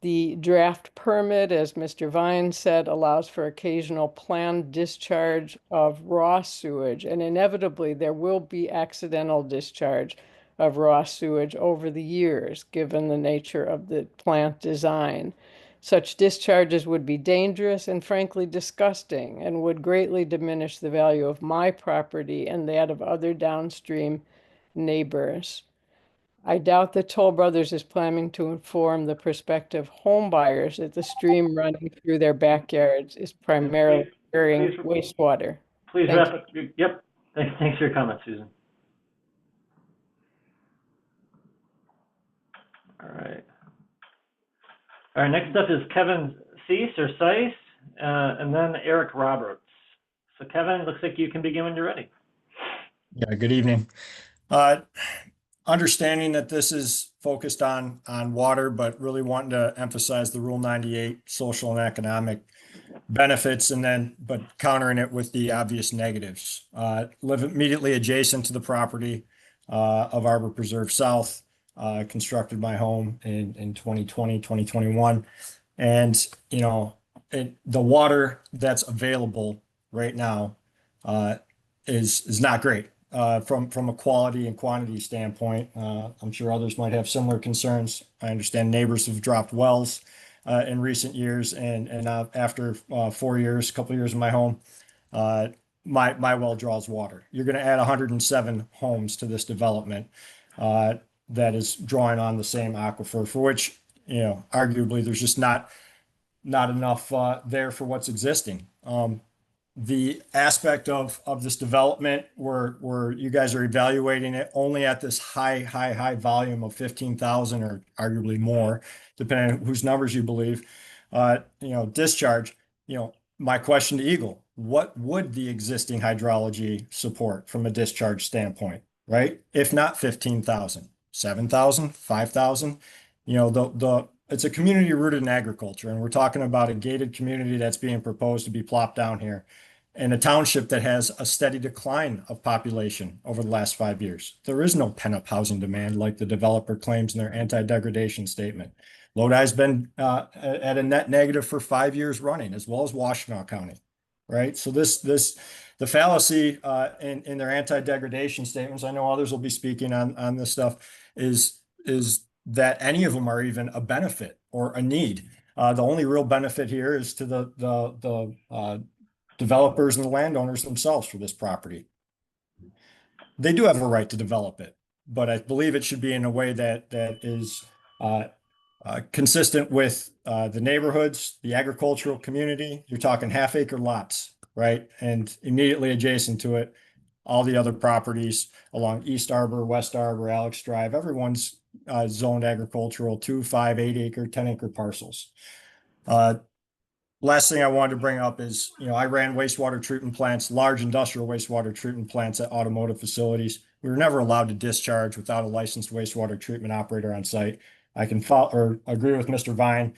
The draft permit, as Mr. Vine said, allows for occasional planned discharge of raw sewage, and inevitably there will be accidental discharge of raw sewage over the years, given the nature of the plant design. Such discharges would be dangerous and frankly disgusting and would greatly diminish the value of my property and that of other downstream neighbors. I doubt that Toll Brothers is planning to inform the prospective home buyers that the stream running through their backyards is primarily carrying wastewater. Please Thank wrap it. Yep. Thanks for your comment, Susan. All right. All right, next up is Kevin Cease or Seiss, and then Eric Roberts. So Kevin, looks like you can begin when you're ready. Yeah, good evening. Understanding that this is focused on water, but really wanting to emphasize the Rule 98 social and economic benefits, but countering it with the obvious negatives. Live immediately adjacent to the property of Arbor Preserve South. Constructed my home in 2020, 2021. And, the water that's available right now is not great. From a quality and quantity standpoint. I'm sure others might have similar concerns. I understand neighbors have dropped wells in recent years, and after 4 years, a couple of years in my home, my well draws water. You're going to add 107 homes to this development that is drawing on the same aquifer, for which arguably there's just not enough there for what's existing. The aspect of this development where you guys are evaluating it only at this high volume of 15,000 or arguably more, depending on whose numbers you believe, discharge, my question to Eagle, what would the existing hydrology support from a discharge standpoint, right? If not 15,000, 7,000, 5,000, it's a community rooted in agriculture, and we're talking about a gated community that's being proposed to be plopped down here in a township that has a steady decline of population over the last 5 years. There is no pent-up housing demand like the developer claims in their anti-degradation statement. Lodi's been at a net negative for 5 years running, as well as Washtenaw County, right? So the fallacy in their anti-degradation statements, I know others will be speaking on this stuff, is that any of them are even a benefit or a need. The only real benefit here is to the developers and the landowners themselves for this property. They do have a right to develop it, but I believe it should be in a way that is consistent with the neighborhoods, the agricultural community. You're talking half-acre lots, right? And immediately adjacent to it, all the other properties along East Arbor, West Arbor, Alex Drive, everyone's zoned agricultural, 2, 5, 8-acre, 10-acre parcels. Last thing I wanted to bring up is, I ran wastewater treatment plants, large industrial wastewater treatment plants at automotive facilities. We were never allowed to discharge without a licensed wastewater treatment operator on site. I can agree with Mr. Vine.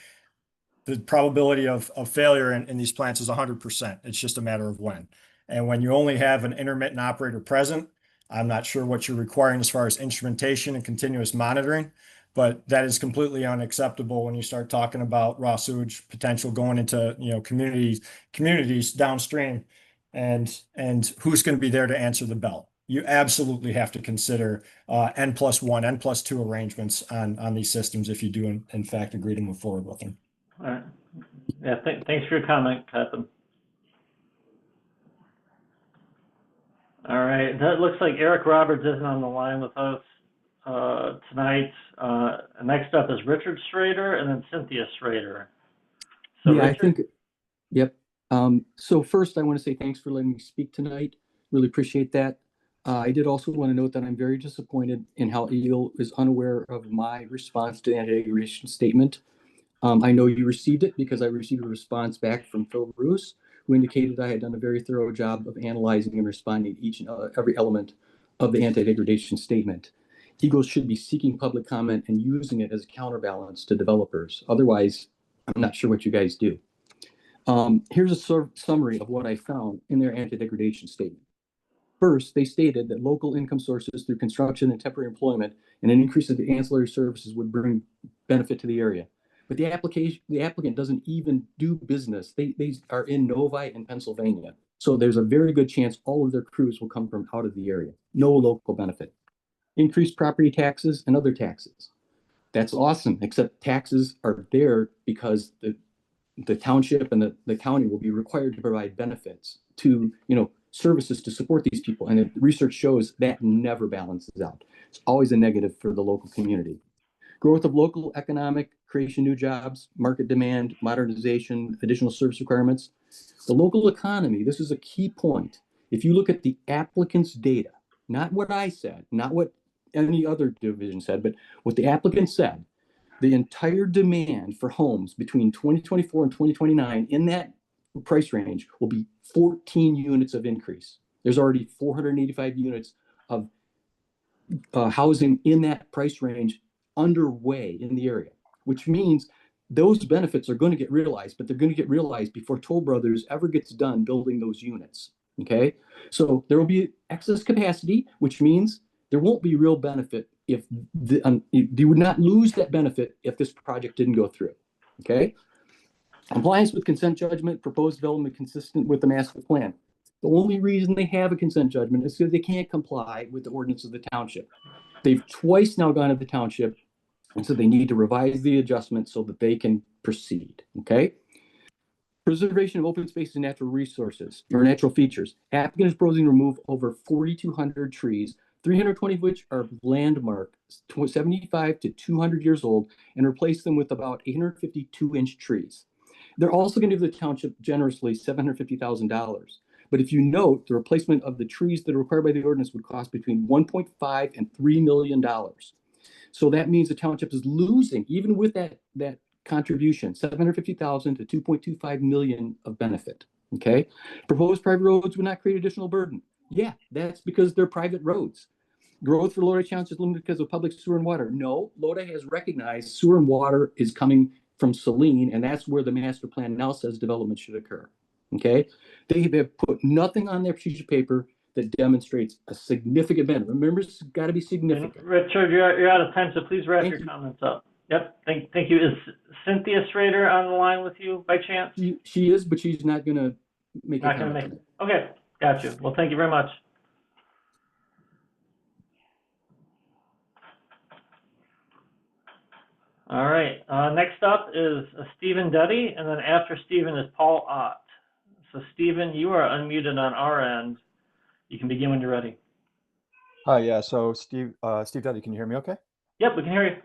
The probability of failure in these plants is 100%. It's just a matter of when. And when you only have an intermittent operator present, I'm not sure what you're requiring as far as instrumentation and continuous monitoring, but that is completely unacceptable when you start talking about raw sewage potential going into, communities downstream, and who's going to be there to answer the bell. You absolutely have to consider N+1, N+2 arrangements on these systems if you do in fact agree to move forward with them. All right. Yeah, thanks for your comment, Captain. All right, that looks like Eric Roberts isn't on the line with us tonight. Next up is Richard Schrader and then Cynthia Schrader. So yeah, Richard? I think, yep. So first I want to say thanks for letting me speak tonight. Really appreciate that. I did also want to note that I'm very disappointed in how Eagle is unaware of my response to the anti-degradation statement. I know you received it because I received a response back from Phil Bruce, who indicated I had done a very thorough job of analyzing and responding to each and every element of the anti-degradation statement. Eagle should be seeking public comment and using it as a counterbalance to developers. Otherwise, I'm not sure what you guys do. Here's a summary of what I found in their anti-degradation statement. First, they stated that local income sources through construction and temporary employment and an increase of the ancillary services would bring benefit to the area. But the applicant doesn't even do business. They are in Novi and Pennsylvania. So there's a very good chance all of their crews will come from out of the area. No local benefit. Increased property taxes and other taxes. That's awesome, except taxes are there because the township and the county will be required to provide benefits to, services to support these people. And the research shows that never balances out. It's always a negative for the local community. Growth of local economic, creation of new jobs, market demand, modernization, additional service requirements. The local economy, this is a key point. If you look at the applicant's data, not what I said, not what any other division said, but what the applicant said, the entire demand for homes between 2024 and 2029 in that price range will be 14 units of increase. There's already 485 units of housing in that price range underway in the area, which means those benefits are going to get realized, but they're going to get realized before Toll Brothers ever gets done building those units. Okay, so there will be excess capacity, which means there won't be real benefit if you would not lose that benefit if this project didn't go through. Okay, compliance with consent judgment, proposed development consistent with the master plan. The only reason they have a consent judgment is because they can't comply with the ordinance of the township. They've twice now gone to the township, and so they need to revise the adjustment so that they can proceed. Okay. Preservation of open spaces and natural resources or natural features. Applicant is proposing to remove over 4,200 trees, 320 of which are landmark, 75 to 200 years old, and replace them with about 852-inch trees. They're also going to give the township generously $750,000. But if you note, the replacement of the trees that are required by the ordinance would cost between $1.5 and $3 million. So that means the township is losing, even with that contribution, $750,000 to $2.25 million of benefit. Okay. Proposed private roads would not create additional burden. Yeah, that's because they're private roads. Growth for Lodi Township is limited because of public sewer and water. No, Lodi has recognized sewer and water is coming from Saline, and that's where the master plan now says development should occur. Okay. They have put nothing on their piece of paper that demonstrates a significant benefit. Remember, it's got to be significant. And Richard, you're out of time, so please wrap your comments up. Yep, thank you. Is Cynthia Schrader on the line with you by chance? She is, but she's not going to make not going to make it. Okay, got you. Well, thank you very much. All right, next up is Stephen Duddy, and then after Stephen is Paul Ott. So Stephen, you are unmuted on our end. You can begin when you're ready. Hi, yeah, so Steve Duddy, can you hear me okay? Yep, we can hear you.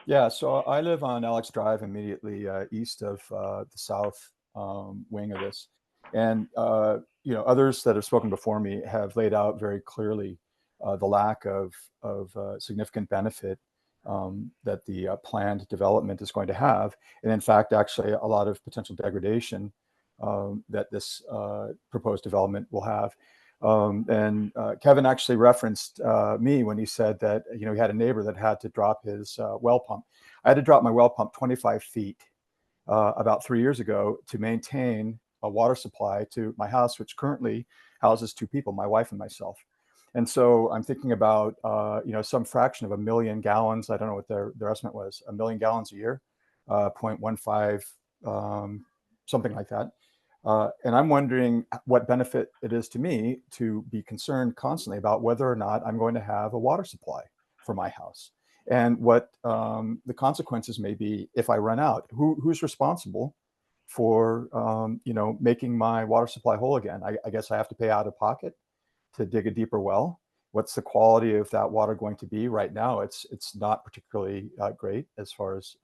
Yeah, so I live on Alex Drive immediately east of the south wing of this. And, you know, others that have spoken before me have laid out very clearly the lack of significant benefit that the planned development is going to have. And in fact, actually a lot of potential degradation that this proposed development will have. Kevin actually referenced me when he said that, you know, he had a neighbor that had to drop his well pump. I had to drop my well pump 25 feet about 3 years ago to maintain a water supply to my house, which currently houses 2 people, my wife and myself. And so I'm thinking about, you know, some fraction of 1 million gallons. I don't know what their estimate was, 1 million gallons a year, 0.15, something like that. And I'm wondering what benefit it is to me to be concerned constantly about whether or not I'm going to have a water supply for my house, and what the consequences may be if I run out. Who's responsible for you know, making my water supply whole again? I guess I have to pay out of pocket to dig a deeper well. What's the quality of that water going to be? Right now, it's not particularly great as far as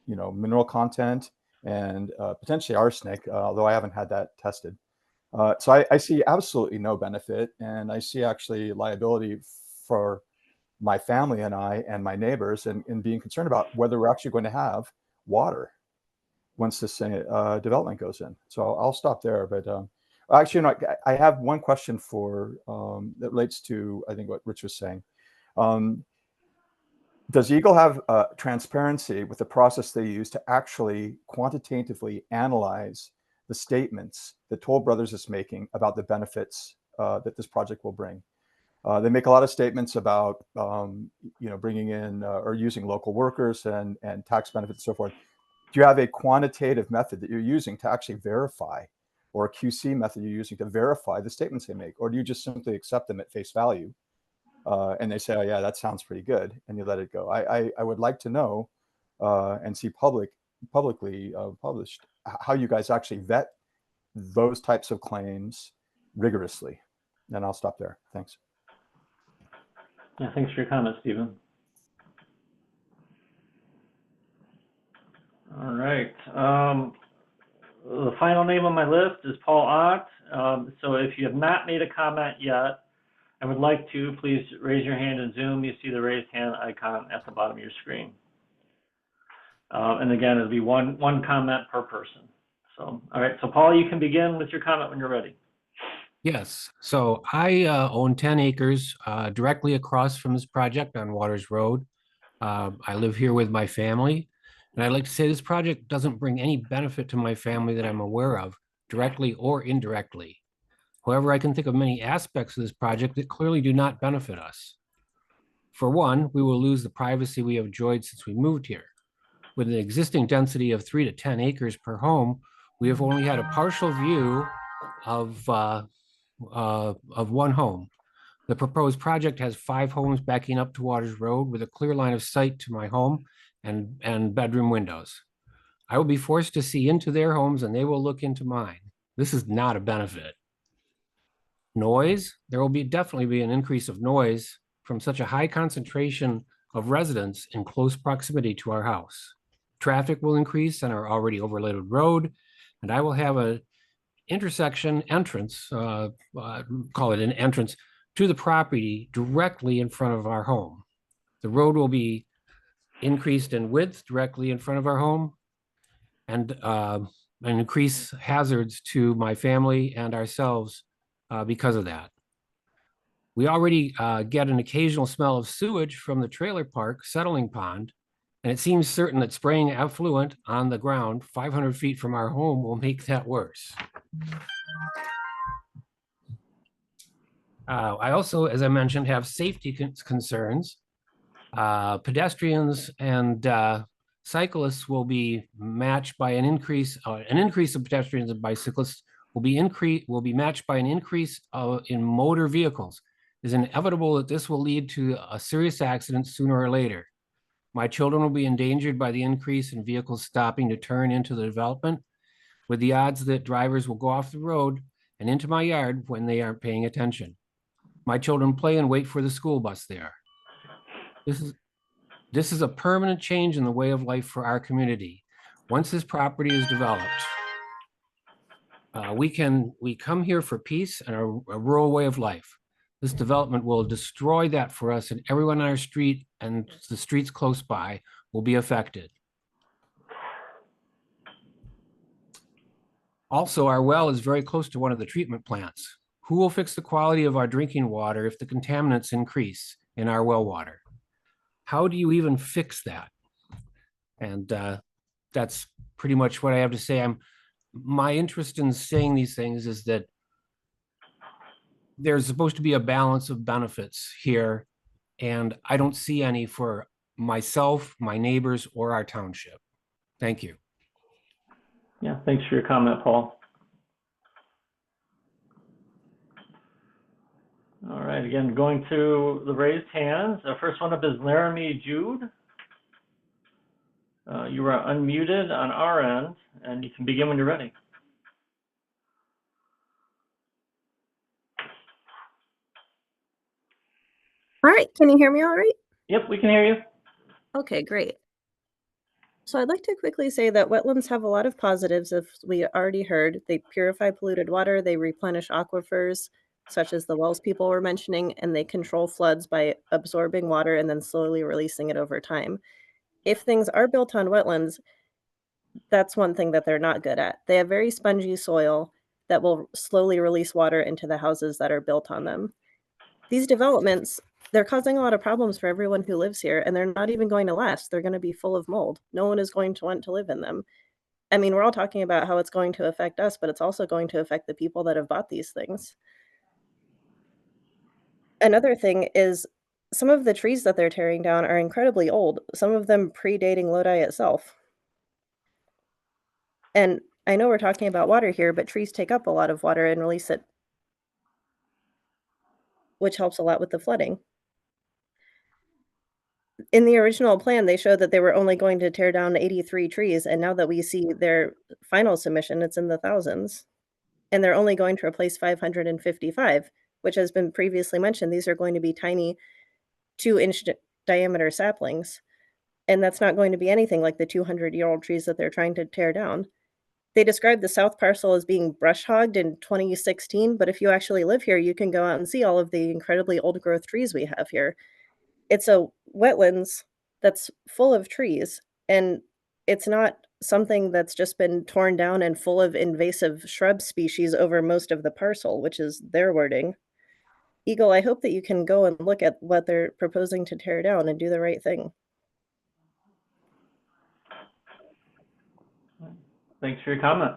you know, mineral content and potentially arsenic, although I haven't had that tested. So I see absolutely no benefit, and I see actually liability for my family and I and my neighbors, and being concerned about whether we're actually going to have water once this development goes in. So I'll stop there. But actually, you know, I have one question for that relates to, I think, what Rich was saying. Does Eagle have transparency with the process they use to actually quantitatively analyze the statements that Toll Brothers is making about the benefits that this project will bring? They make a lot of statements about you know, bringing in or using local workers and tax benefits and so forth. Do you have a quantitative method that you're using to actually verify, or a QC method you're using to verify the statements they make? Or do you just simply accept them at face value? And they say, oh yeah, that sounds pretty good, and you let it go. I would like to know and see publicly published how you guys actually vet those types of claims rigorously. And I'll stop there. Thanks. Yeah, thanks for your comment, Stephen. All right. The final name on my list is Paul Ott. So if you have not made a comment yet, I would like to, please raise your hand in Zoom. You see the raised hand icon at the bottom of your screen. And again, it'll be one comment per person. So, all right. So Paul, you can begin with your comment when you're ready. Yes. So I own 10 acres directly across from this project on Waters Road. I live here with my family. And I'd like to say this project doesn't bring any benefit to my family that I'm aware of, directly or indirectly. However, I can think of many aspects of this project that clearly do not benefit us. For one, we will lose the privacy we have enjoyed since we moved here. With an existing density of 3 to 10 acres per home, we have only had a partial view of one home. The proposed project has 5 homes backing up to Waters Road with a clear line of sight to my home and bedroom windows. I will be forced to see into their homes and they will look into mine. This is not a benefit. Noise, there will definitely be an increase of noise from such a high concentration of residents in close proximity to our house. Traffic will increase on our already overloaded road, and I will have an intersection entrance, call it an entrance, to the property directly in front of our home. The road will be increased in width directly in front of our home, and increase hazards to my family and ourselves because of that. We already get an occasional smell of sewage from the trailer park settling pond, and it seems certain that spraying effluent on the ground 500 feet from our home will make that worse. I also, as I mentioned, have safety concerns. Pedestrians and cyclists will be matched by an increase of pedestrians and bicyclists will be matched by an increase in motor vehicles. It is inevitable that this will lead to a serious accident sooner or later. My children will be endangered by the increase in vehicles stopping to turn into the development, with the odds that drivers will go off the road and into my yard when they aren't paying attention. My children play and wait for the school bus there. This is a permanent change in the way of life for our community. Once this property is developed, we come here for peace and a rural way of life. This development will destroy that for us, and everyone on our street and the streets close by will be affected. Also, our well is very close to one of the treatment plants. Who will fix the quality of our drinking water if the contaminants increase in our well water? How do you even fix that? And that's pretty much what I have to say. My interest in saying these things is that there's supposed to be a balance of benefits here, and I don't see any for myself, my neighbors, or our township. Thank you. Yeah, thanks for your comment, Paul. All right, again, going to the raised hands. First one up is Laramie Jude. You are unmuted on our end, and you can begin when you're ready. All right, can you hear me all right? Yep, we can hear you. Okay, great. So I'd like to quickly say that wetlands have a lot of positives, as we already heard. They purify polluted water, they replenish aquifers, such as the wells people were mentioning, and they control floods by absorbing water and then slowly releasing it over time. If things are built on wetlands, that's one thing that they're not good at. They have very spongy soil that will slowly release water into the houses that are built on them. These developments, they're causing a lot of problems for everyone who lives here, and they're not even going to last. They're going to be full of mold. No one is going to want to live in them. I mean, we're all talking about how it's going to affect us, but it's also going to affect the people that have bought these things. Another thing is some of the trees that they're tearing down are incredibly old, some of them predating Lodi itself. And I know we're talking about water here, but trees take up a lot of water and release it, which helps a lot with the flooding. In the original plan, they showed that they were only going to tear down 83 trees, and now that we see their final submission, it's in the thousands. And they're only going to replace 555, which has been previously mentioned. These are going to be tiny 2-inch diameter saplings, and that's not going to be anything like the 200-year-old trees that they're trying to tear down. They described the south parcel as being brush hogged in 2016, but if you actually live here, you can go out and see all of the incredibly old growth trees we have here. It's a wetlands that's full of trees, and it's not something that's just been torn down and full of invasive shrub species over most of the parcel, which is their wording. Eagle, I hope that you can go and look at what they're proposing to tear down and do the right thing. Thanks for your comment.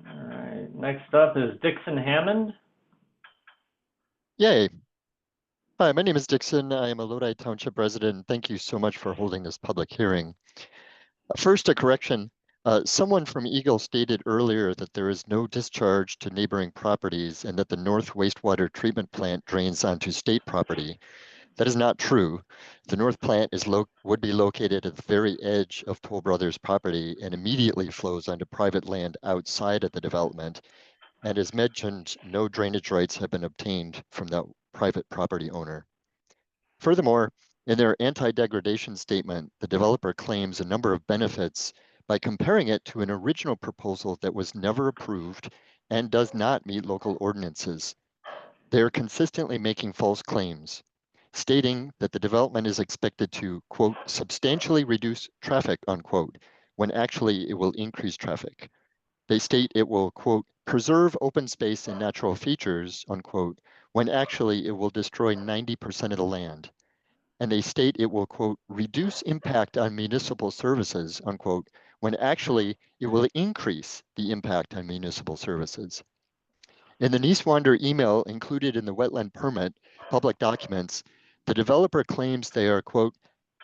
All right, next up is Dixon Hammond. Yay. Hi, my name is Dixon. I am a Lodi Township resident. Thank you so much for holding this public hearing. First, a correction. Someone from Eagle stated earlier that there is no discharge to neighboring properties and that the North Wastewater Treatment Plant drains onto state property. That is not true. The North Plant would be located at the very edge of Toll Brothers property and immediately flows onto private land outside of the development. And as mentioned, no drainage rights have been obtained from that private property owner. Furthermore, in their anti-degradation statement, the developer claims a number of benefits by comparing it to an original proposal that was never approved and does not meet local ordinances. They are consistently making false claims, stating that the development is expected to, quote, substantially reduce traffic, unquote, when actually it will increase traffic. They state it will, quote, preserve open space and natural features, unquote, when actually it will destroy 90% of the land. And they state it will, quote, reduce impact on municipal services, unquote, when actually it will increase the impact on municipal services. In the Nieswander email included in the wetland permit public documents, the developer claims they are, quote,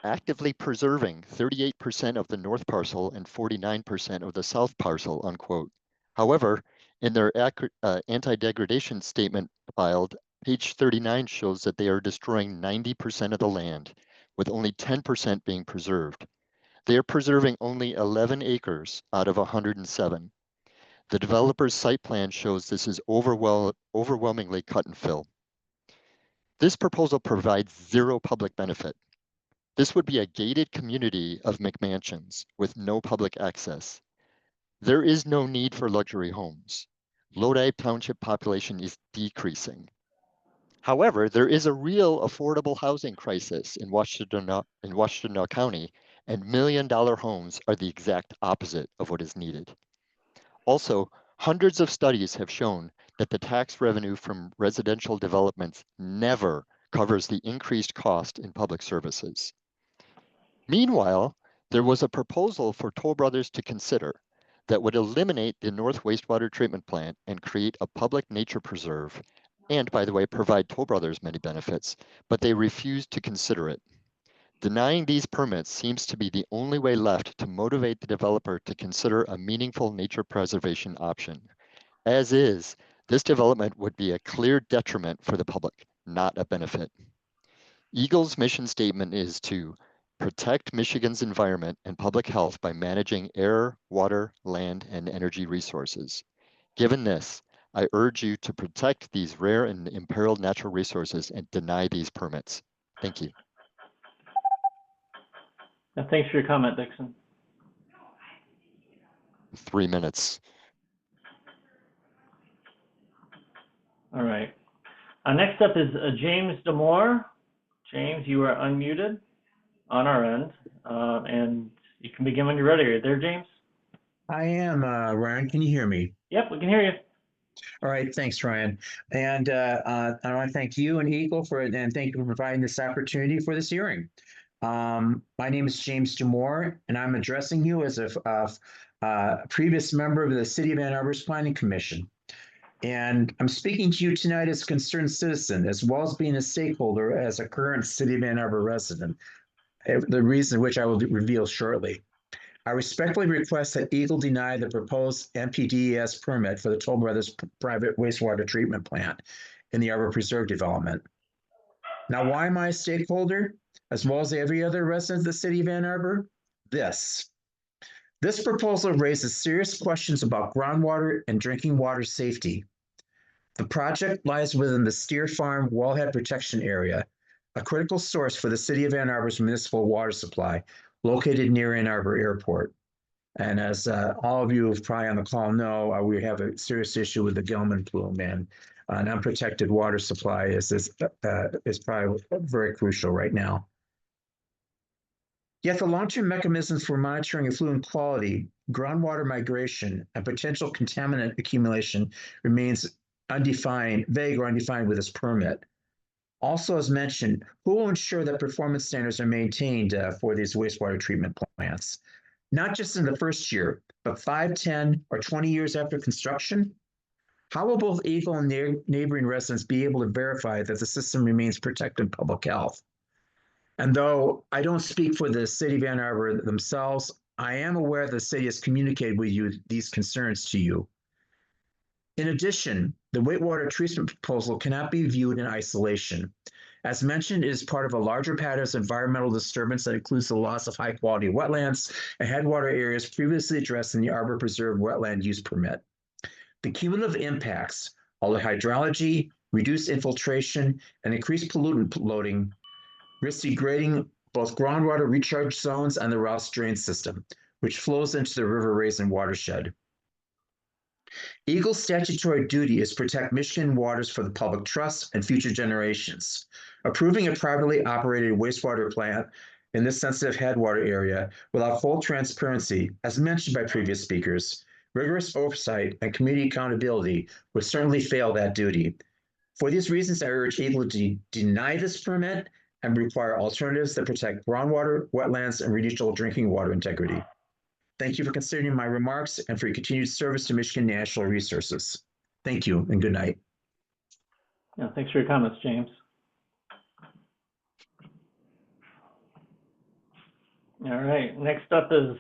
actively preserving 38% of the north parcel and 49% of the south parcel, unquote. However, in their anti-degradation statement filed Page 39 shows that they are destroying 90% of the land, with only 10% being preserved. They are preserving only 11 acres out of 107. The developer's site plan shows this is overwhelmingly cut and fill. This proposal provides zero public benefit. This would be a gated community of McMansions with no public access. There is no need for luxury homes. Lodi Township population is decreasing. However, there is a real affordable housing crisis in Washtenaw County, and million-dollar homes are the exact opposite of what is needed. Also, hundreds of studies have shown that the tax revenue from residential developments never covers the increased cost in public services. Meanwhile, there was a proposal for Toll Brothers to consider that would eliminate the North Wastewater Treatment Plant and create a public nature preserve, and by the way, provide Toll Brothers many benefits, but they refused to consider it. Denying these permits seems to be the only way left to motivate the developer to consider a meaningful nature preservation option. As is, this development would be a clear detriment for the public, not a benefit. Eagle's mission statement is to protect Michigan's environment and public health by managing air, water, land, and energy resources. Given this, I urge you to protect these rare and imperiled natural resources and deny these permits. Thank you. Thanks for your comment, Dixon. 3 minutes. All right. Next up is James Damore. James, you are unmuted on our end, and you can begin when you're ready. Are you there, James? I am, Ryan. Can you hear me? Yep, we can hear you. All right, thanks, Ryan. And I want to thank you and Eagle and thank you for providing this opportunity for this hearing. My name is James Damore, and I'm addressing you as a previous member of the City of Ann Arbor's Planning Commission. And I'm speaking to you tonight as a concerned citizen, as well as being a stakeholder as a current City of Ann Arbor resident, the reason which I will reveal shortly. I respectfully request that Eagle deny the proposed NPDES permit for the Toll Brothers private wastewater treatment plant in the Arbor Preserve development. Now, why am I a stakeholder, as well as every other resident of the City of Ann Arbor? This proposal raises serious questions about groundwater and drinking water safety. The project lies within the Steer Farm Wellhead Protection Area, a critical source for the City of Ann Arbor's municipal water supply, located near Ann Arbor Airport. And as all of you probably on the call know, we have a serious issue with the Gelman plume, and an unprotected water supply is probably very crucial right now. Yet the long-term mechanisms for monitoring effluent quality, groundwater migration, and potential contaminant accumulation remains vague or undefined with this permit. Also, as mentioned, who will ensure that performance standards are maintained for these wastewater treatment plants? Not just in the first year, but 5, 10, or 20 years after construction? How will both Eagle and neighboring residents be able to verify that the system remains protecting public health? And though I don't speak for the City of Ann Arbor themselves, I am aware the city has communicated with you these concerns to you. In addition, the wastewater treatment proposal cannot be viewed in isolation. As mentioned, it is part of a larger pattern of environmental disturbance that includes the loss of high-quality wetlands and headwater areas previously addressed in the Arbor Preserve Wetland Use Permit. The cumulative impacts, all the hydrology, reduced infiltration, and increased pollutant loading, risk degrading both groundwater recharge zones and the Rouse drain system, which flows into the River Raisin watershed. Eagle's statutory duty is to protect Michigan waters for the public trust and future generations. Approving a privately operated wastewater plant in this sensitive headwater area without full transparency, as mentioned by previous speakers, rigorous oversight, and community accountability would certainly fail that duty. For these reasons, I urge Eagle to deny this permit and require alternatives that protect groundwater, wetlands, and regional drinking water integrity. Thank you for considering my remarks and for your continued service to Michigan Natural Resources. Thank you and good night. Yeah, thanks for your comments, James. All right, next up is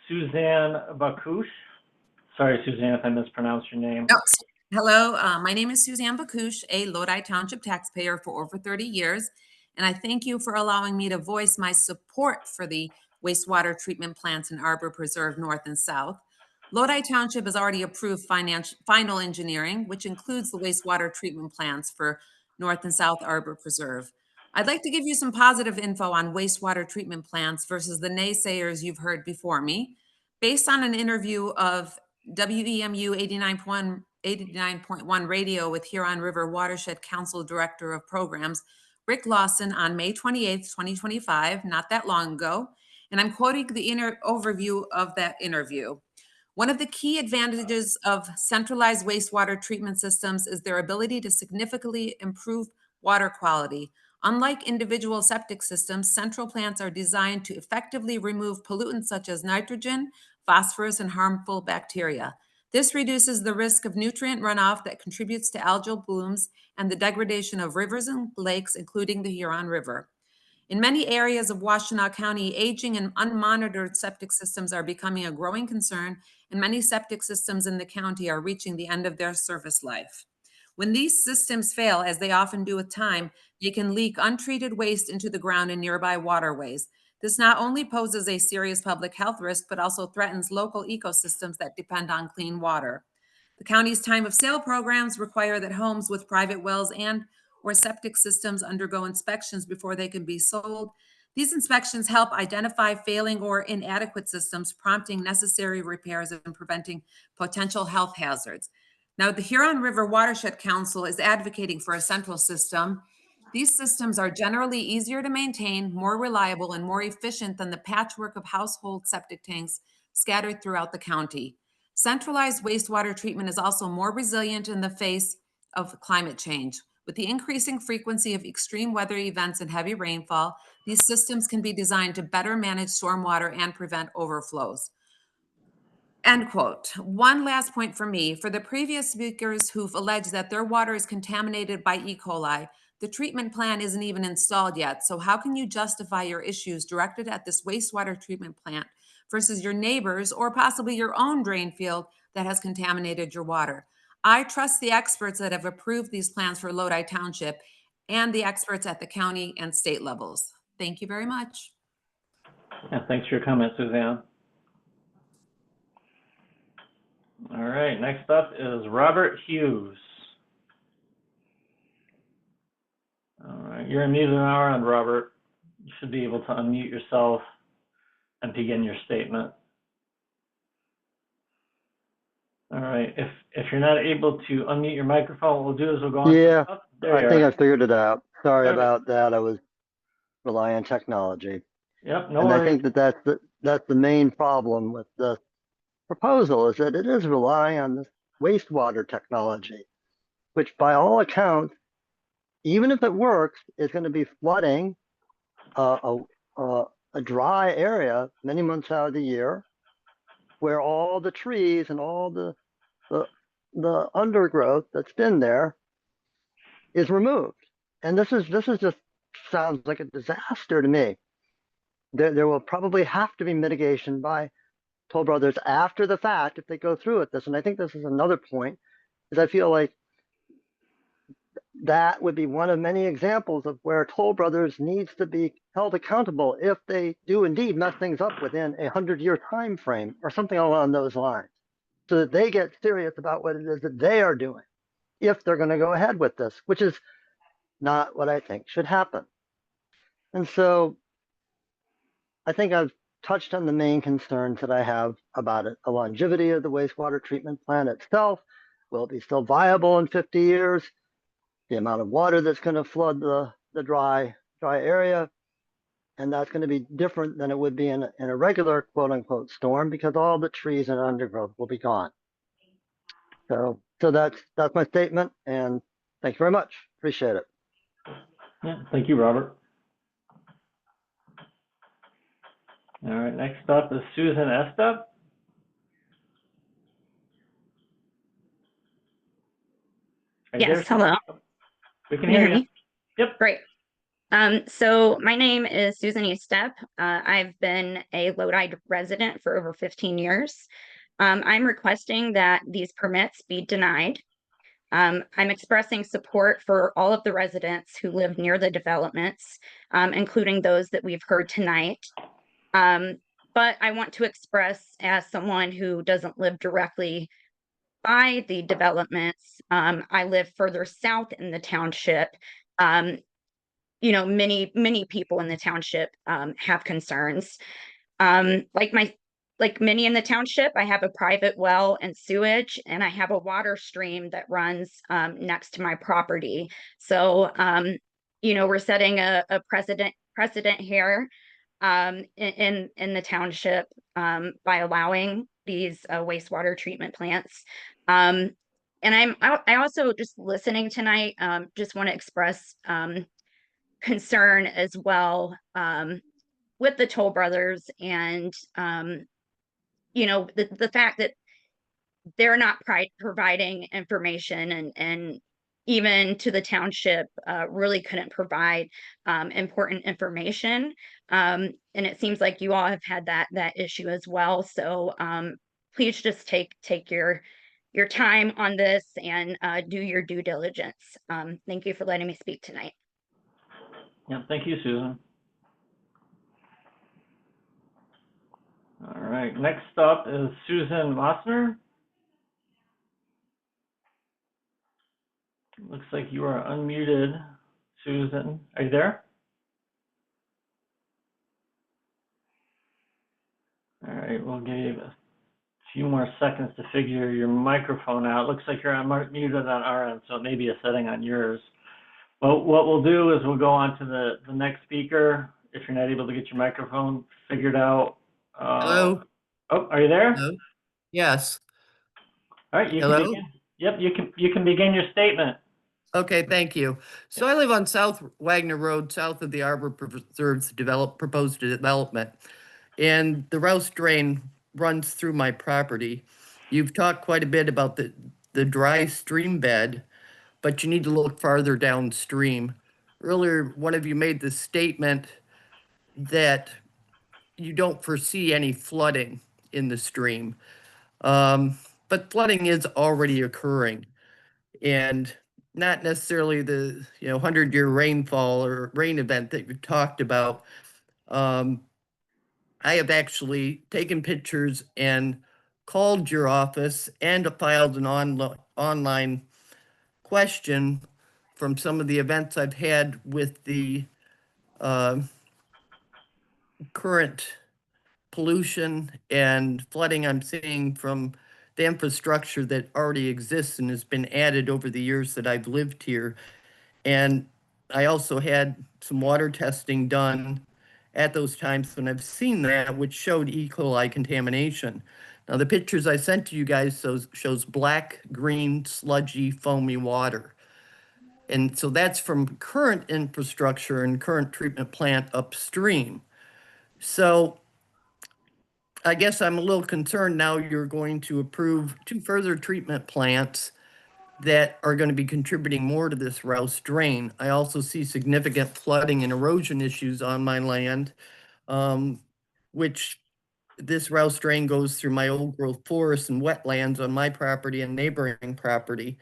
Suzanne Bakush. Sorry, Suzanne, if I mispronounced your name. Hello, my name is Suzanne Bakush, a Lodi Township taxpayer for over 30 years, and I thank you for allowing me to voice my support for the wastewater treatment plants in Arbor Preserve North and South. Lodi Township has already approved final engineering, which includes the wastewater treatment plants for North and South Arbor Preserve. I'd like to give you some positive info on wastewater treatment plants versus the naysayers you've heard before me. Based on an interview of WEMU 89.1 radio with Huron River Watershed Council Director of Programs, Rick Lawson, on May 28th, 2025, not that long ago, and I'm quoting the overview of that interview. One of the key advantages of centralized wastewater treatment systems is their ability to significantly improve water quality. Unlike individual septic systems, central plants are designed to effectively remove pollutants such as nitrogen, phosphorus, and harmful bacteria. This reduces the risk of nutrient runoff that contributes to algal blooms and the degradation of rivers and lakes, including the Huron River. In many areas of Washtenaw County, aging and unmonitored septic systems are becoming a growing concern, and many septic systems in the county are reaching the end of their service life. When these systems fail, as they often do with time, they can leak untreated waste into the ground in nearby waterways. This not only poses a serious public health risk, but also threatens local ecosystems that depend on clean water. The county's time of sale programs require that homes with private wells and or septic systems undergo inspections before they can be sold. These inspections help identify failing or inadequate systems, prompting necessary repairs and preventing potential health hazards. Now, the Huron River Watershed Council is advocating for a central system. These systems are generally easier to maintain, more reliable, and more efficient than the patchwork of household septic tanks scattered throughout the county. Centralized wastewater treatment is also more resilient in the face of climate change. With the increasing frequency of extreme weather events and heavy rainfall, these systems can be designed to better manage stormwater and prevent overflows. End quote. One last point for me. For the previous speakers who've alleged that their water is contaminated by E. coli, the treatment plan isn't even installed yet. So how can you justify your issues directed at this wastewater treatment plant versus your neighbors or possibly your own drain field that has contaminated your water? I trust the experts that have approved these plans for Lodi Township and the experts at the county and state levels. Thank you very much. Yeah, thanks for your comment, Suzanne. All right, next up is Robert Hughes. All right, you're muted on our end, Robert. You should be able to unmute yourself and begin your statement. All right, if you're not able to unmute your microphone, what we'll do is we'll go on. Yeah, I think I figured it out. Sorry Okay. about that. I was relying on technology. Yep, no And worries. I think that's the main problem with the proposal is that it is relying on this wastewater technology, which by all accounts, even if it works, is going to be flooding a dry area many months out of the year, where all the trees and all the undergrowth that's been there is removed. And this is just sounds like a disaster to me. There will probably have to be mitigation by Toll Brothers after the fact if they go through with this. And I think this is another point, is I feel like that would be one of many examples of where Toll Brothers needs to be held accountable if they do indeed mess things up within a 100-year time frame or something along those lines, so that they get serious about what it is that they are doing if they're going to go ahead with this, which is not what I think should happen. And so I think I've touched on the main concerns that I have about it. The longevity of the wastewater treatment plant itself. Will it be still viable in 50 years? The amount of water that's going to flood the dry area. And that's going to be different than it would be in a regular quote unquote storm, because all the trees and undergrowth will be gone. So that's my statement, and thank you very much. Appreciate it. Yeah, thank you, Robert. All right, next up is Susan Estep. Yes, hello. We can hear you. Yep. Great. So my name is Susan Estep. I've been a Lodi resident for over 15 years. I'm requesting that these permits be denied. I'm expressing support for all of the residents who live near the developments, including those that we've heard tonight. But I want to express, as someone who doesn't live directly by the developments, I live further south in the township. Many people in the township have concerns. Like many in the township, I have a private well and sewage, and I have a water stream that runs next to my property. So, we're setting a precedent here in the township by allowing these wastewater treatment plants. And I also, just listening tonight, just want to express concern as well with the Toll Brothers and the fact that they're not providing information, and even to the township really couldn't provide important information. And it seems like you all have had that issue as well. So please just take your time on this and do your due diligence. Thank you for letting me speak tonight. Yeah, thank you, Susan. All right, next up is Susan Mossner. Looks like you are unmuted, Susan. Are you there? All right, we'll give you a few more seconds to figure your microphone out. Looks like you're unmuted on our end, so it may be a setting on yours. Well, what we'll do is we'll go on to the next speaker. If you're not able to get your microphone figured out. Hello? Oh, are you there? Hello? Yes. All right, you Hello? can begin. Yep, you can begin your statement. Okay, thank you. So I live on South Wagner Road, south of the Arbor Preserve proposed development. And the Rouse drain runs through my property. You've talked quite a bit about the dry stream bed, but you need to look farther downstream. Earlier, one of you made the statement that you don't foresee any flooding in the stream. But flooding is already occurring, and not necessarily the 100-year rainfall or rain event that you talked about. I have actually taken pictures and called your office and filed an online question from some of the events I've had with the current pollution and flooding I'm seeing from the infrastructure that already exists and has been added over the years that I've lived here. And I also had some water testing done at those times when I've seen that, which showed E. coli contamination. Now, the pictures I sent to you guys shows black, green, sludgy, foamy water. And so that's from current infrastructure and current treatment plant upstream. So I guess I'm a little concerned now you're going to approve 2 further treatment plants that are going to be contributing more to this Rouse drain. I also see significant flooding and erosion issues on my land, which this Rouse drain goes through my old growth forests and wetlands on my property and neighboring property.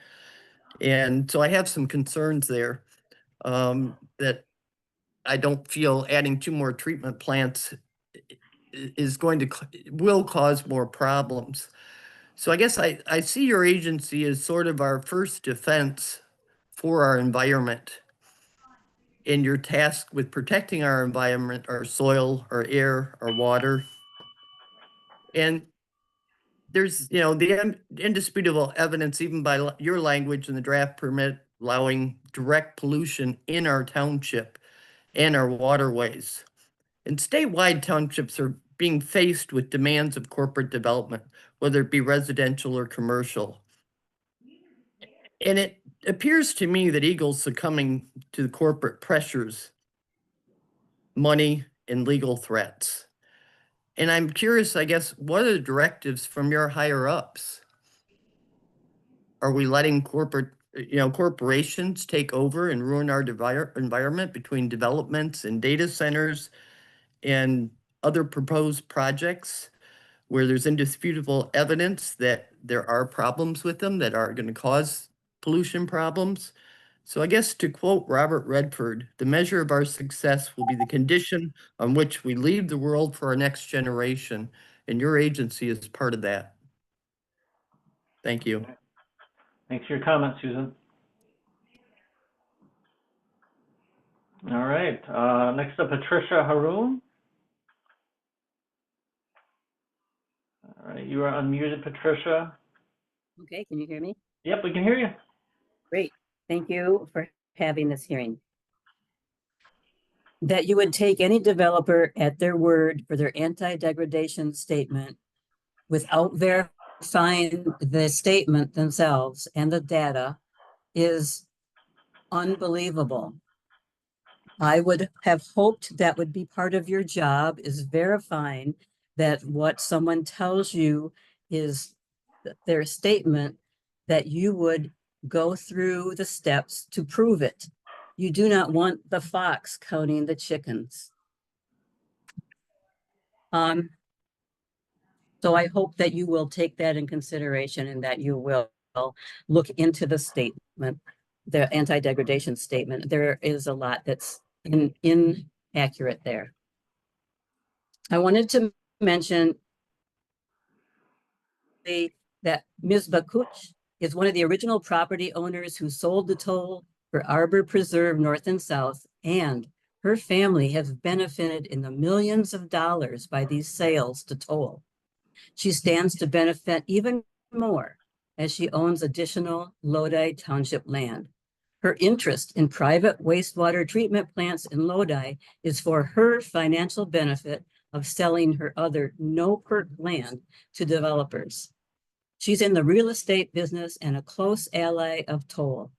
And so I have some concerns there that I don't feel adding 2 more treatment plants will cause more problems. So I guess I see your agency as sort of our first defense for our environment. And you're tasked with protecting our environment, our soil, our air, our water. And there's, the indisputable evidence, even by your language in the draft permit, allowing direct pollution in our township and our waterways. And statewide townships are being faced with demands of corporate development, whether it be residential or commercial. And it appears to me that Eagle's succumbing to the corporate pressures, money, and legal threats. And I'm curious, I guess, what are the directives from your higher ups? Are we letting corporations take over and ruin our environment between developments and data centers and other proposed projects where there's indisputable evidence that there are problems with them that are going to cause pollution problems. So I guess to quote Robert Redford, the measure of our success will be the condition on which we leave the world for our next generation, and your agency is part of that. Thank you. Thanks for your comment, Susan. All right, next up, Patricia Haroon. All right, you are unmuted, Patricia. Okay, can you hear me? Yep, we can hear you. Great. Thank you for having this hearing. That you would take any developer at their word for their anti-degradation statement without verifying the statement themselves and the data is unbelievable. I would have hoped that would be part of your job, is verifying that what someone tells you is their statement, that you would go through the steps to prove it. You do not want the fox counting the chickens. So I hope that you will take that in consideration and that you will look into the statement, the anti-degradation statement. There is a lot that's inaccurate there. I wanted to mention that Ms. Bakuch is one of the original property owners who sold the toll for Arbor Preserve North and South, and her family has benefited in the millions of dollars by these sales to toll. She stands to benefit even more as she owns additional Lodi Township land. Her interest in private wastewater treatment plants in Lodi is for her financial benefit of selling her other no-perk land to developers. She's in the real estate business and a close ally of toll.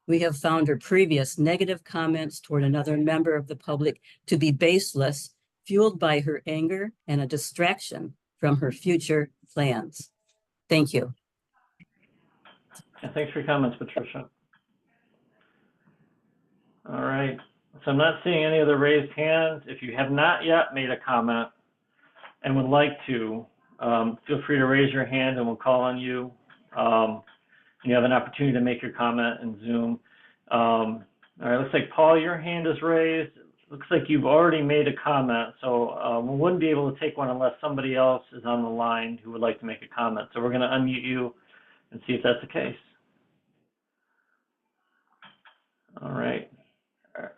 We have found her previous negative comments toward another member of the public to be baseless, fueled by her anger and a distraction from her future plans. Thank you. And thanks for your comments, Patricia. All right, so I'm not seeing any other raised hands. If you have not yet made a comment and would like to, feel free to raise your hand and we'll call on you. You have an opportunity to make your comment in Zoom. All right, looks like Paul, your hand is raised. Looks like you've already made a comment, so we wouldn't be able to take one unless somebody else is on the line who would like to make a comment. So we're going to unmute you and see if that's the case. All right.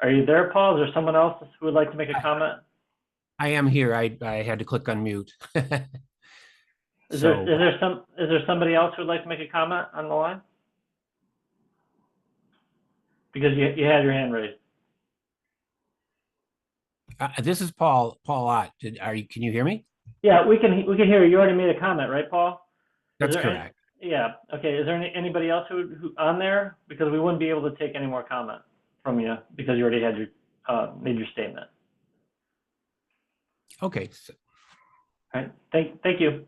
Are you there, Paul? Is there someone else who would like to make a comment? I am here. I had to click unmute. Is there somebody else who would like to make a comment on the line? Because you had your hand raised. This is Paul Ott. Can you hear me? Yeah, we can hear you. You already made a comment, right, Paul? That's correct. Yeah. Okay. Is there anybody else who on there? Because we wouldn't be able to take any more comment from you because you already had your made your statement. Okay. All right. Thank you.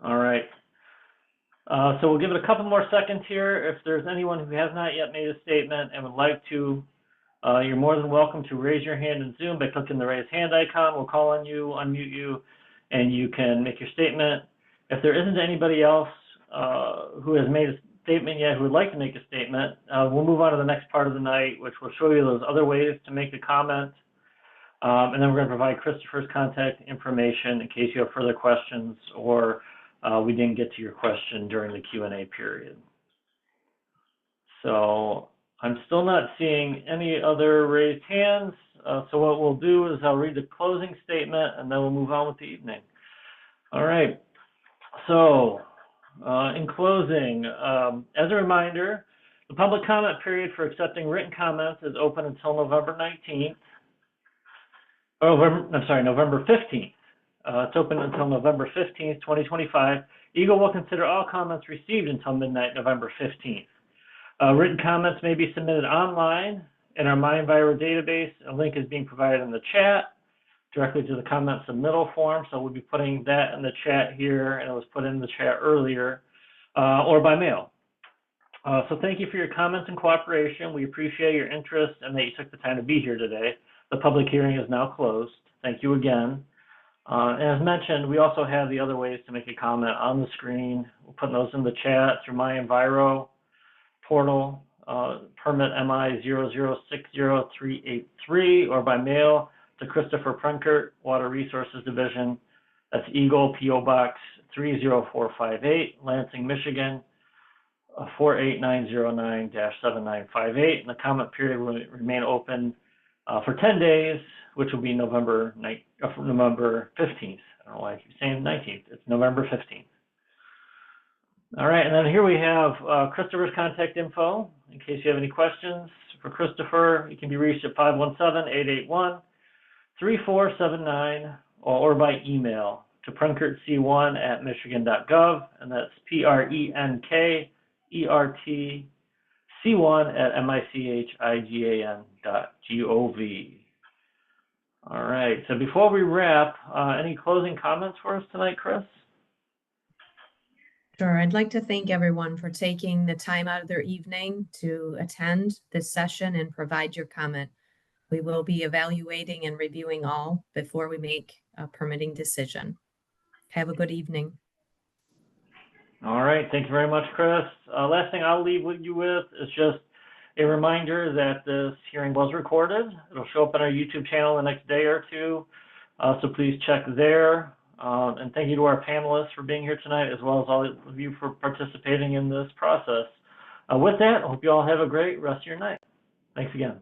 All right. So we'll give it a couple more seconds here. If there's anyone who has not yet made a statement and would like to, you're more than welcome to raise your hand in Zoom by clicking the raise hand icon. We'll call on you, unmute you, and you can make your statement. If there isn't anybody else who has made a statement yet who would like to make a statement, we'll move on to the next part of the night, which will show you those other ways to make a comment. And then we're going to provide Christopher's contact information in case you have further questions or we didn't get to your question during the Q&A period. So I'm still not seeing any other raised hands. So what we'll do is I'll read the closing statement and then we'll move on with the evening. All right. So in closing, as a reminder, the public comment period for accepting written comments is open until November 19th. November 15th. It's open until November 15th, 2025. Eagle will consider all comments received until midnight, November 15th. Written comments may be submitted online in our MindVira database. A link is being provided in the chat directly to the comment submittal form. So we'll be putting that in the chat here, and it was put in the chat earlier, or by mail. So thank you for your comments and cooperation. We appreciate your interest and that you took the time to be here today. The public hearing is now closed. Thank you again. As mentioned, we also have the other ways to make a comment on the screen. We're putting those in the chat through My Enviro portal, permit MI 0060383, or by mail to Christopher Prenkert, Water Resources Division. That's Eagle, P.O. Box 30458, Lansing, Michigan, 48909-7958. And the comment period will remain open for 10 days, which will be November 15th. I don't know why I keep saying 19th. It's November 15th. All right, and then here we have Christopher's contact info. In case you have any questions for Christopher, you can be reached at 517-881-3479 or by email to prenkertc1@michigan.gov, and that's PRENKERTC1@michigan.gov. All right, so before we wrap, any closing comments for us tonight, Chris? Sure. I'd like to thank everyone for taking the time out of their evening to attend this session and provide your comment. We will be evaluating and reviewing all before we make a permitting decision. Have a good evening. All right, thank you very much, Chris. Last thing I'll leave you with is just a reminder that this hearing was recorded. It'll show up on our YouTube channel the next day or two, so please check there. And thank you to our panelists for being here tonight, as well as all of you for participating in this process. With that, I hope you all have a great rest of your night. Thanks again.